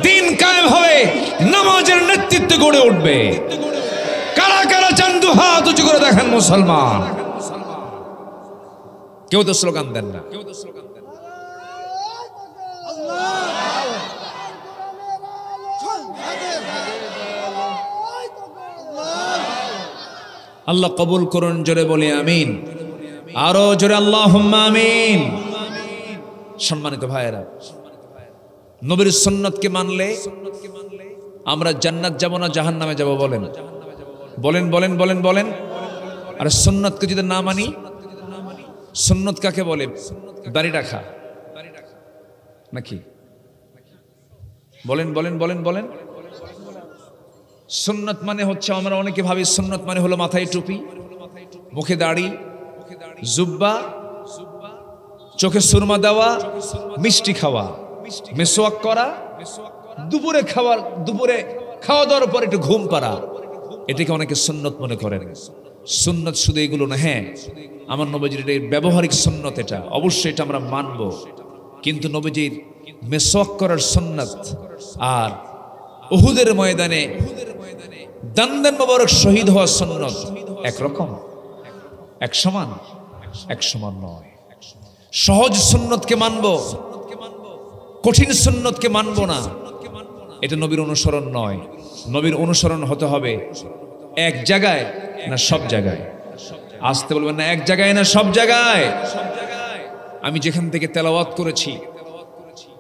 দিন কায়েম হবে, নামাজের নেতৃত্ব গড়ে উঠবে। কারা কারা চান দুহাত উঁচু করে দেখেন মুসলমান? কেউ তো স্লোগান দেন না। আল্লাহ কবুল করুন, জোরে বলি আমিন। আরো জোরে আল্লাহুম্মা আমিন। সম্মানিত ভাইয়েরা, নবীর সুন্নতকে মানলে আমরা জান্নাত যাব না জাহান্নামে যাব? বলেন বলেন বলেন বলেন বলেন। আর সুন্নতকে যদি না মানি, সুন্নত কাকে বলে? দাড়ি রাখা নাকি? বলেন বলেন বলেন বলেন। সুন্নত মানে হচ্ছে, আমরা অনেকে ভাবি সুন্নত মানে হলো মাথায় টুপি, মুখে দাড়ি, জুব্বা, চোখে সুরমা দেওয়া, মিষ্টি খাওয়া, মেসওয়াক করা, দুপুরে খাওয়া দাওয়ার পর একটু ঘুম পাড়া, এটাকে অনেকে সুন্নত মনে করেন। সুন্নত শুধু এগুলো না। হ্যাঁ, আমার নবীজির ব্যবহারিক সুন্নত, এটা অবশ্যই এটা আমরা মানব, কিন্তু নবীজির মেসওয়াক করার সুন্নত আর উহুদের ময়দানে দান্দান মোবারক শহীদ হওয়ার সুন্নত একরকম, এক সমান নয়। সহজ সুন্নতকে মানব, কঠিন সুন্নতকে মানব না, এটা নবীর অনুসরণ নয়। নবীর অনুসরণ হতে হবে এক জায়গায় না সব জায়গায়? আসতে বলবেন না, এক জায়গায় না, সব জায়গায়। আমি যেখান থেকে তেলাওয়াত করেছি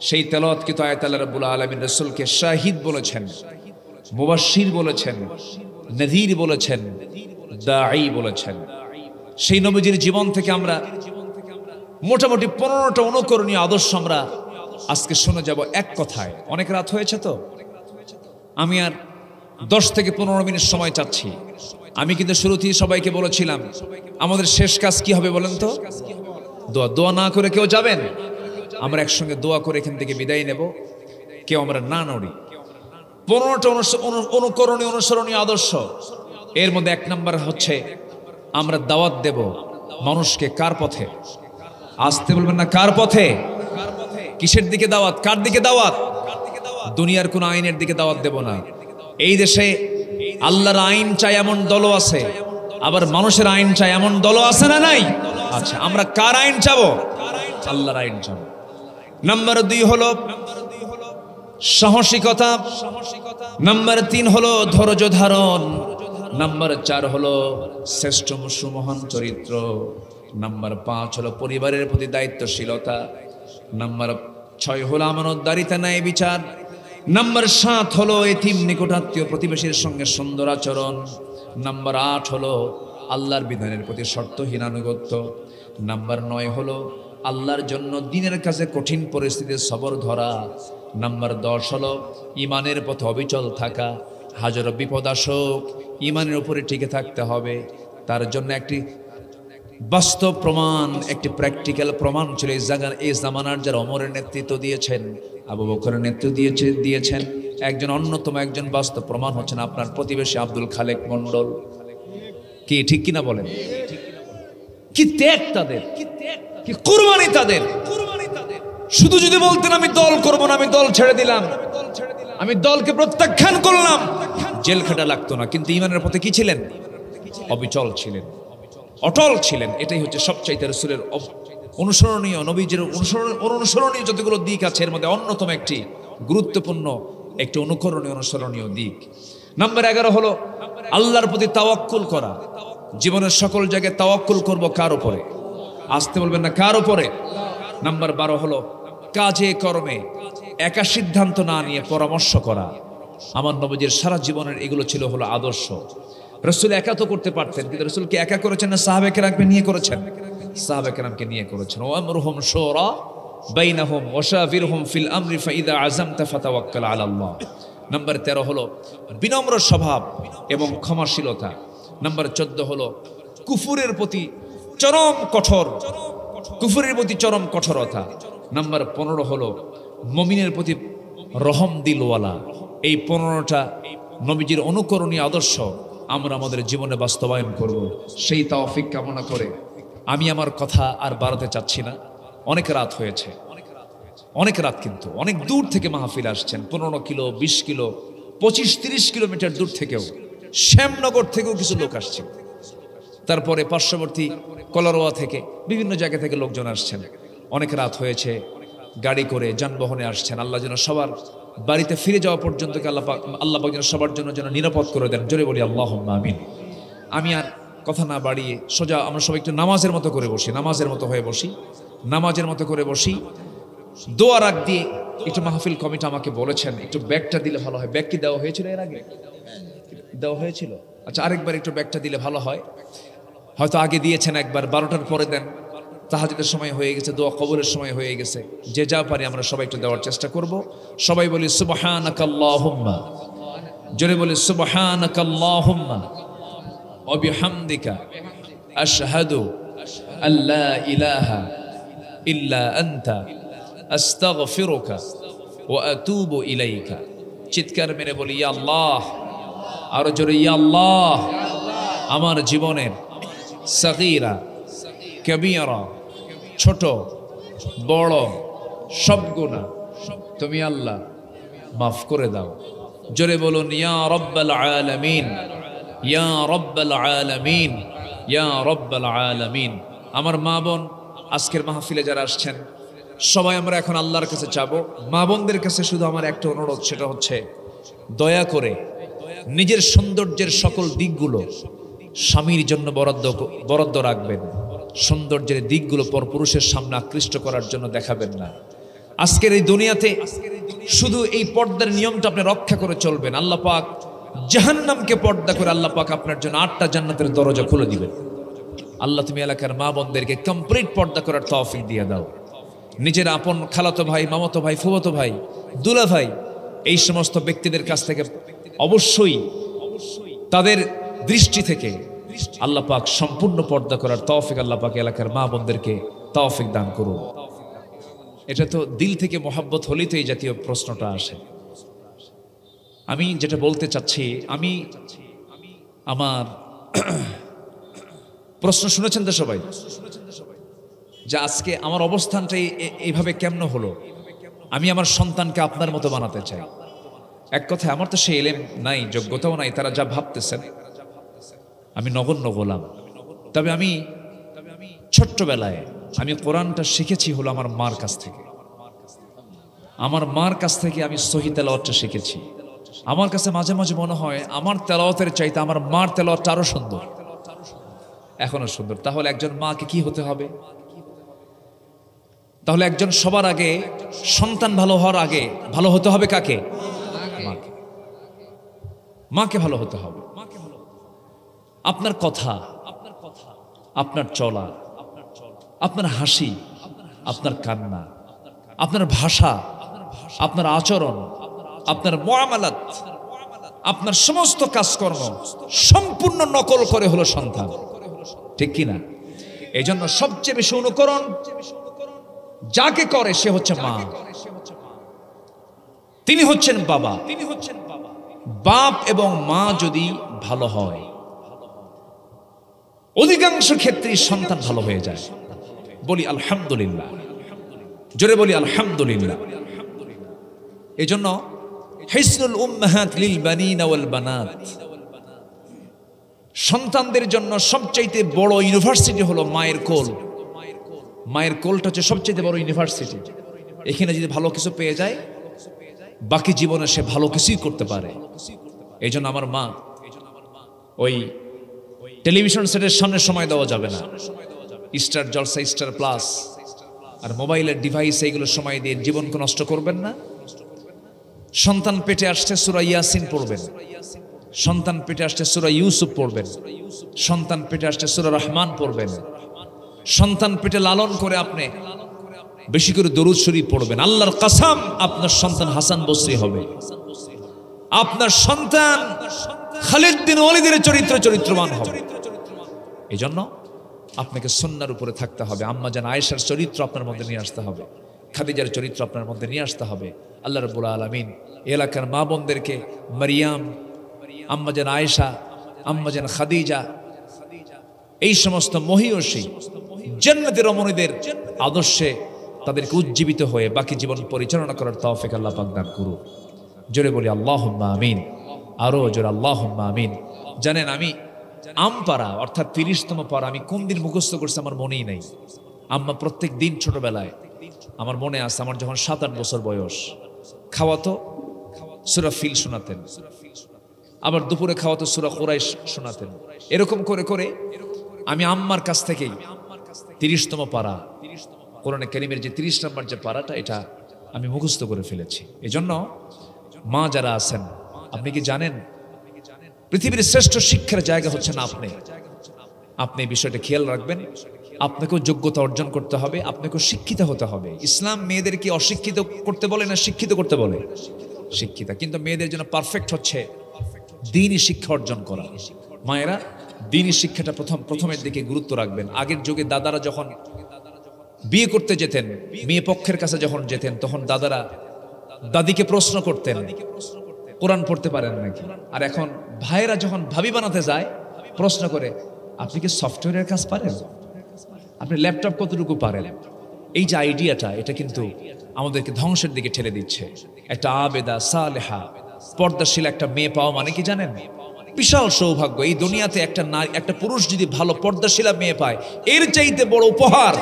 সেই তেলাওয়াতকৃত আয়াত আল্লাহ রাব্বুল আলামিন রাসূলকে শাহিদ বলেছেন, মুবাশশির বলেছেন, নাযীর বলেছেন, দাঈ বলেছেন। সেই নবীজির জীবন থেকে আমরা মোটামুটি 15টা অনুকরণীয় আদর্শ আমরা আজকে শুনে যাব এক কথায়। অনেক রাত হয়েছে তো, আমি আর 10 থেকে 15 মিনিট সময় চাচ্ছি। আমি কিন্তু শুরুতেই সবাইকে বলেছিলাম আমাদের শেষ কাজ কি হবে বলেন তো? দোয়া। দোয়া না করে কেউ যাবেন? আমরা একসঙ্গে দোয়া করে এখান থেকে বিদায় নেব, কেউ আমরা না নড়ি। 15টা অনুকরণীয় অনুসরণীয় আদর্শ। এর মধ্যে 1 নাম্বার হচ্ছে আমরা দাওয়াত দেব মানুষকে। কার পথে? আসতে বলবেন না, কার পথে? কিসের দিকে দাওয়াত? কার দিকে দাওয়াত? দুনিয়ার কোন আইনের দিকে দাওয়াত দেব না। এই দেশে আল্লাহর আইন চাই এমন দলও আছে, আবার মানুষের আইন চাই এমন দলও আছে না নাই? আচ্ছা, আমরা কার আইন চাবো? আল্লাহর আইন চাবো। নাম্বার 2 হলো সাহসিকতা। নাম্বার 3 হলো ধৈর্য ধারণ। নাম্বার 4 হলো শ্রেষ্ঠ সুমহান চরিত্র। নাম্বার 5 হলো পরিবারের প্রতি দায়িত্বশীলতা। নাম্বার 6 হলো আমানতদারিতা, ন্যায় বিচার। নাম্বার 7 হলো এতিম নিকটাত্মীয় প্রতিবেশীর সঙ্গে সুন্দর আচরণ। নাম্বার 8 হলো আল্লাহর বিধানের প্রতি শর্তহীন আনুগত্য। নাম্বার 9 হলো আল্লাহর জন্য দিনের কাছে কঠিন পরিস্থিতিতে সবর ধরা। নাম্বার 10 হলো ইমানের পথে অবিচল থাকা। হাজারো বিপদ আসুক, ইমানের উপরে টিকে থাকতে হবে। তার জন্য একটি বাস্তব প্রমাণ, একটি প্র্যাকটিক্যাল প্রমাণ ছিল এই জামানার যারা ওমরের নেতৃত্ব দিয়েছেন, আবু বকরের নেতৃত্ব দিয়েছেন, একজন অন্যতম একজন বাস্তব প্রমাণ হচ্ছেন আপনার প্রতিবেশী আব্দুল খালেক মন্ডল। কি ঠিক কিনা বলেন? কি ত্যাগ তাদের, কি কুরবানি তাদের। শুধু যদি বলতেন আমি দল করব না, আমি দল ছেড়ে দিলাম, আমি দলকে প্রত্যাখ্যান করলাম, জেল খাটা লাগতো না। কিন্তু ইমানের পথে কি ছিলেন? অবিচল ছিলেন, অটল ছিলেন। এটাই হচ্ছে সবচাইতে রাসূলের অনুসরণীয়, নবীজির অনুসরণীয় যতগুলো দিক আছে এর মধ্যে অন্যতম একটি গুরুত্বপূর্ণ একটি অনুকরণীয় অনুসরণীয় দিক। নাম্বার 11 হলো আল্লাহর প্রতি তাওয়াক্কুল করা। জীবনের সকল জায়গায় তাওয়াক্কুল করব কার উপরে? আসতে বলবেন না, কার উপরে? নাম্বার 12 হলো কাজে কর্মে একা সিদ্ধান্ত না নিয়ে পরামর্শ করা। আমার নবীজির সারা জীবনের এগুলো ছিল হলো আদর্শ। রাসূল একা তো করতে পারতেন, কিন্তু রাসূলকে একা করেছেন না সাহাবে কেরামকে নিয়ে করেছেন? সাহাবে কেরামকে নিয়ে করেছেন। ওয়া আমরুহুম শুরা বাইনাহুম ওয়া শাবিরহুম ফিল আমরি ফাইদা আযামতা ফাতাওয়াক্কাল আলাল্লাহ। নাম্বার 13 হলো বিনম্র স্বভাব এবং ক্ষমাশীলতা। নাম্বার 14 হলো কুফরের প্রতি চরম কঠোরতা। নাম্বার 15 হলো মুমিনের প্রতি রহম দিলওয়ালা। এই 15টা নবীজির অনুকরণীয় আদর্শ আমরা আমাদের জীবনে বাস্তবায়ন করব, সেই তৌফিক কামনা করে আমি আমার কথা আর বাড়াতে চাচ্ছি না। অনেক রাত হয়েছে, অনেক রাত, কিন্তু অনেক দূর থেকে মাহফিল আসছেন। 15 কিলো, 20 কিলো, 25-30 কিলোমিটার দূর থেকেও, শ্যামনগর থেকেও কিছু লোক আসছে। তারপরে পার্শ্ববর্তী কলারোয়া থেকে বিভিন্ন জায়গা থেকে লোকজন আসছেন। অনেক রাত হয়েছে, গাড়ি করে যানবাহনে আসছেন। আল্লাহ যেন সবার বাড়িতে ফিরে যাওয়া পর্যন্ত আল্লাহ পাক যেন সবার জন্য যেন নিরাপদ করে দেন। জোরে বলি আল্লাহুম্মা আমিন। আমি আর কথা না বাড়িয়ে সোজা আমরা সবাই একটু নামাজের মতো করে বসি, নামাজের মতো করে বসি। দোয়ার আগ দিয়ে একটু মাহফিল কমিটি আমাকে বলেছেন একটু ব্যাগটা দিলে ভালো হয়। ব্যাগ কি দেওয়া হয়েছিল এর আগে? দেওয়া হয়েছিল? আচ্ছা, আরেকবার একটু ব্যাগটা দিলে ভালো হয়। হয়তো আগে দিয়েছেন একবার, 12টার পরে দেন। তাহাজ্জুদের সময় হয়ে গেছে, দোয়া কবুলের সময় হয়ে গেছে। যে যা পারি আমরা সবাই একটু দেওয়ার চেষ্টা করব। সবাই বলি সুবহানাকাল্লাহুম্মা, জোরে বলি সুবহানাকাল্লাহুম্মা ওয়া বিহামদিকা আশহাদু আল্লা ইলাহা ইল্লা আনতা আস্তাগফিরুকা ওয়া আতুবু ইলাইকা। চিৎকার মেরে বলি ইয়া আল্লাহ, আরো জোরে ইয়া আল্লাহ। আমার জীবনের সগীরা কবিরা, ছোট বড় সব গুনাহ তুমি আল্লাহ মাফ করে দাও। জোরে বলুন ইয়া রাব্বাল আলামিন, ইয়া রাব্বাল আলামিন, ইয়া রাব্বাল আলামিন। আমার মা বোন আজকের মাহফিলে যারা আসছেন সবাই আমরা এখন আল্লাহর কাছে চাবো। মা বোনদের কাছে শুধু আমার একটা অনুরোধ, সেটা হচ্ছে দয়া করে নিজের সৌন্দর্যের সকল দিকগুলো স্বামীর জন্য বরাদ্দ রাখবেন। সৌন্দর্যের দিকগুলো পরপুরুষের সামনে আকৃষ্ট করার জন্য দেখাবেন না। আজকের এই দুনিয়াতে শুধু এই পর্দার নিয়মটা আপনি রক্ষা করে চলবেন, আল্লাহ পাক জাহান্নামকে পর্দা করে আল্লাহ পাক আপনার জন্য 8টা জান্নাতের দরজা খুলে দিবেন। আল্লাহ তুমি এলাকার মা বোনদেরকে কমপ্লিট পর্দা করার তৌফিক দিয়ে দাও। নিজের আপন খালাতো ভাই, মামাতো ভাই, ফুফাতো ভাই, দুলা ভাই, এই সমস্ত ব্যক্তিদের কাছ থেকে অবশ্যই তাদের দৃষ্টি থেকে আল্লাহ পাক সম্পূর্ণ পর্দা করার তৌফিক আল্লাহ পাক এলাকার মা বোনদেরকে তৌফিক দান করুন। এটা তো দিল থেকে মোহাব্বত হলেই তো এই জাতীয় প্রশ্নটা আসে। আমি যেটা বলতে চাচ্ছি, আমি আমার প্রশ্ন শুনেছেন তো সবাই, যে আজকে আমার অবস্থানটাই এইভাবে কেমন হলো। আমি আমার সন্তানকে আপনার মতো বানাতে চাই। এক কথায় আমার তো সে এলেম নাই, যোগ্যতাও নাই, তারা যা ভাবতেছেন আমি নগণ্য গোলাম। তবে আমি ছোট্টবেলায় আমি কোরআনটা শিখেছি হলো আমার মার কাছ থেকে। আমার মার কাছ থেকে আমি সহি তেলাওয়াতটা শিখেছি। আমার কাছে মাঝে মাঝে মনে হয় আমার তেলাওয়াতের চাইতে আমার মার তেলাওয়াতটা আরো সুন্দর, এখনো সুন্দর। তাহলে একজন মাকে কি হতে হবে? তাহলে একজন সবার আগে সন্তান ভালো হওয়ার আগে ভালো হতে হবে কাকে? মাকে। মাকে ভালো হতে হবে। আপনার কথা, আপনার চলা, আপনার হাসি, আপনার কান্না, আপনার ভাষা, আপনার আচরণ, আপনার মুআমালাত, আপনার সমস্ত কাজকর্ম সম্পূর্ণ নকল করে হলো সন্তান, ঠিক কিনা? এই জন্য সবচেয়ে বেশি অনুকরণ যাকে করে সে হচ্ছে মা, তিনি হচ্ছেন বাবা। বাপ এবং মা যদি ভালো হয় অধিকাংশ ক্ষেত্রে সন্তান ভালো হয়ে যায়। বলি আলহামদুলিল্লাহ, জোরে বলি আলহামদুলিল্লাহ। এই জন্য হিসনুল উম্মাহাত লিল বানিনা ওয়াল বানাত, সন্তানদের জন্য সবচাইতে বড় ইউনিভার্সিটি হলো মায়ের কোল। মায়ের কোলটা হচ্ছে সবচেয়ে বড় ইউনিভার্সিটি। এখানে যদি ভালো কিছু পেয়ে যায় বাকি জীবনে সে ভালো কিছুই করতে পারে। এই জন্য আমার মা, ওই টেলিভিশন সেটের সামনে সময় দেওয়া যাবে না, স্টার জলসা, স্টার প্লাস আর মোবাইলের ডিভাইস এইগুলো সময় দিয়ে জীবনকে নষ্ট করবেন না। সন্তান পেটে আসছে সূরা ইয়াসিন পড়বেন, সন্তান পেটে আসছে সূরা ইউসুফ পড়বেন, সন্তান পেটে আসছে সূরা রহমান পড়বেন। সন্তান পেটে লালন করে আপনি বেশি করে দরুদ শরীফ পড়বেন। আল্লাহর কসম আপনার সন্তান হাসান বসরি হবে, আপনার সন্তান খালিদ বিন ওয়ালিদের চরিত্রবান হবে। এই জন্য আপনাকে সুন্নাহর উপরে থাকতে হবে। আম্মা জান আয়েশার চরিত্র আপনার মধ্যে নিয়ে আসতে হবে, খাদিজার চরিত্র আপনার মধ্যে নিয়ে আসতে হবে। আল্লাহ রাব্বুল আলামিন এলাকার মা বোনদেরকে মারিয়াম, আম্মা জান আয়েশা, আম্মা জান খাদিজা, এই সমস্ত মহিয়সী জান্নাতের রমণীদের আদর্শে তাদেরকে উজ্জীবিত হয়ে বাকি জীবন পরিচালনা করার তৌফিক আল্লাহ পাক দান করুন। জোরে বলি আল্লাহুম্মা আমিন, আরো জোরে আল্লাহুম্মা আমিন। জানেন আমি আমপাড়া অর্থাৎ 30তম পারা আমি কোন দিন মুখস্থ করছি আমার মনেই নাই। আম্মা প্রত্যেক দিন ছোটবেলায় আমার মনে আছে, আমার যখন 7-8 বছর বয়স খাওয়াতো সূরা ফিল শোনাতেন, আবার দুপুরে খাওয়াতো সূরা কুরাইশ শোনাতেন। এরকম করে করে আমি আম্মার কাছ থেকেই 30তম পারা কোরআনে কারীমের যে 30 নম্বর যে পারাটা এটা আমি মুখস্থ করে ফেলেছি। এজন্য মা যারা আছেন, আপনি কি জানেন পৃথিবীর শ্রেষ্ঠ শিক্ষার জায়গা হচ্ছে না আপনি। আপনি এই বিষয়টা খেয়াল রাখবেন। আপনাকেও যোগ্যতা অর্জন করতে হবে, আপনাকেও শিক্ষিত হতে হবে। ইসলাম মেয়েদেরকে অশিক্ষিত করতে বলে না শিক্ষিত করতে বলে? শিক্ষিতা। কিন্তু মেয়েদের জন্য পারফেক্ট হচ্ছে দ্বীনি শিক্ষা অর্জন করা। মায়েরা দ্বীনি শিক্ষাটা প্রথমের দিকে গুরুত্ব রাখবেন। আগের যুগে দাদারা যখন বিয়ে করতে যেতেন, মেয়ে পক্ষের কাছে যখন যেতেন, তখন দাদারা দাদিকে প্রশ্ন করতেন কোরআন পড়তে পারেন নাকি। আর এখন ভাইয়েরা যখন ভাবি বানাতে যায় প্রশ্ন করে আপনি কি সফটওয়্যারের কাজ পারেন, আপনি ল্যাপটপ কতটুকু পারেন। এই যে আইডিয়াটা, এটা কিন্তু আমাদেরকে ধ্বংসের দিকে ঠেলে দিচ্ছে। একটা আবেদা সালেহা পর্দাশীল একটা মেয়ে পাওয়া মানে কি জানেন? বিশাল সৌভাগ্য। এই দুনিয়াতে একটা পুরুষ যদি ভালো পর্দাশীলা মেয়ে পায়, এর চাইতে বড় উপহার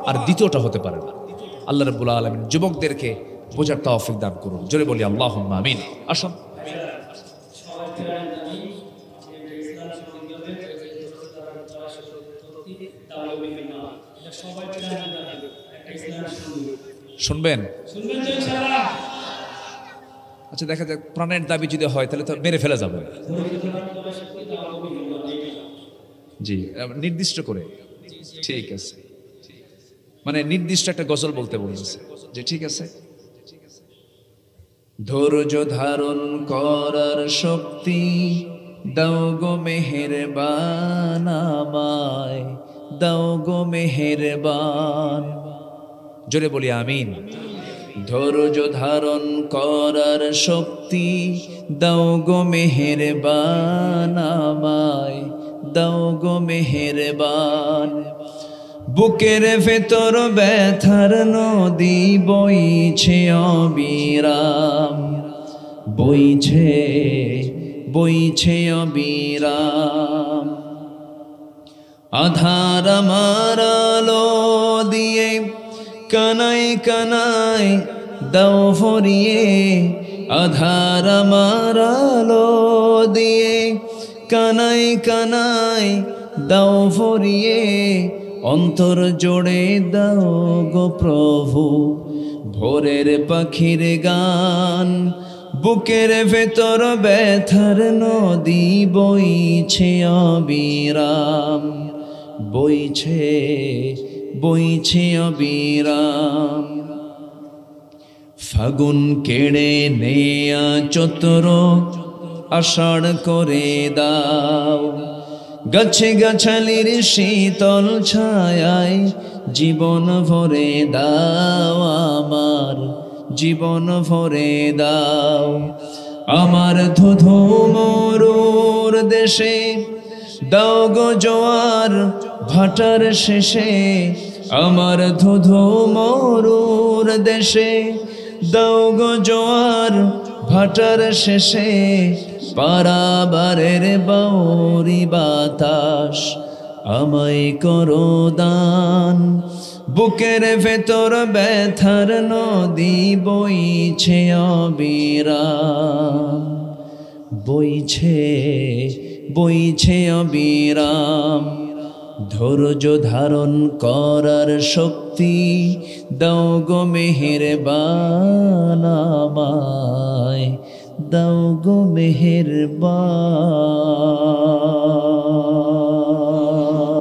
আর দ্বিতীয়টা হতে পারে না। আল্লাহ রাব্বুল আলামিন যুবকদেরকে বোঝার তৌফিক দান করুন। জোরে বলি আল্লাহুম্মা আমিন। আসুন শুনবেন? আচ্ছা, দেখা যাক প্রাণের দাবি যদি হয় তাহলে তো মেরে ফেলা যাবে। জি, নির্দিষ্ট করে। ঠিক আছে, মানে নির্দিষ্ট একটা গজল বলতে বলতেছে যে ঠিক আছে। ধৈর্য ধারণ করার শক্তি দাও গো মেহেরবান আমায়, দাও গো মেহেরবান। জোরে বলি আমিন। ধৈর্য ধারণ করার শক্তি দাও গো মেহেরবান আমায়, দাও গো মেহেরবান। বুকের ভেতর ব্যথার নদী বইছে অবিরাম, বইছে বইছে অবিরাম। আধার আমার আলো দিয়ে কানাই কানাই দাও ভরিয়ে, আধার আমার আলো দিয়ে কানাই কানাই দাও ভরিয়ে। অন্তর জোড়ে দাও গো প্রভু ভোরের পাখির গান। বুকের ভেতর ব্যথার নদী বইছে অবিরাম, বইছে বইছে অবিরাম। ফাগুন কেড়ে নেয়া চতুর আষাঢ় করে দাও, গাছে গাছালির শীতল ছায়ায় জীবন ভরে দাও আমার, জীবন ভরে দাও। আমার ধুধু মরুর দেশে দাও গো জোয়ার ভাটার শেষে, আমার ধুধু মরুর দেশে দাও গো জোয়ার ভাটার শেষে। পারাবারের বাউরি বাতাস আমায় করো দান, বুকের ভেতর ব্যথার নদী বইছে অবিরাম, বইছে বইছে অবিরাম। ধৈর্য ধারণ করার শক্তি দাও গো মেহেরবান আমায়, দাও গো মেহেরবান।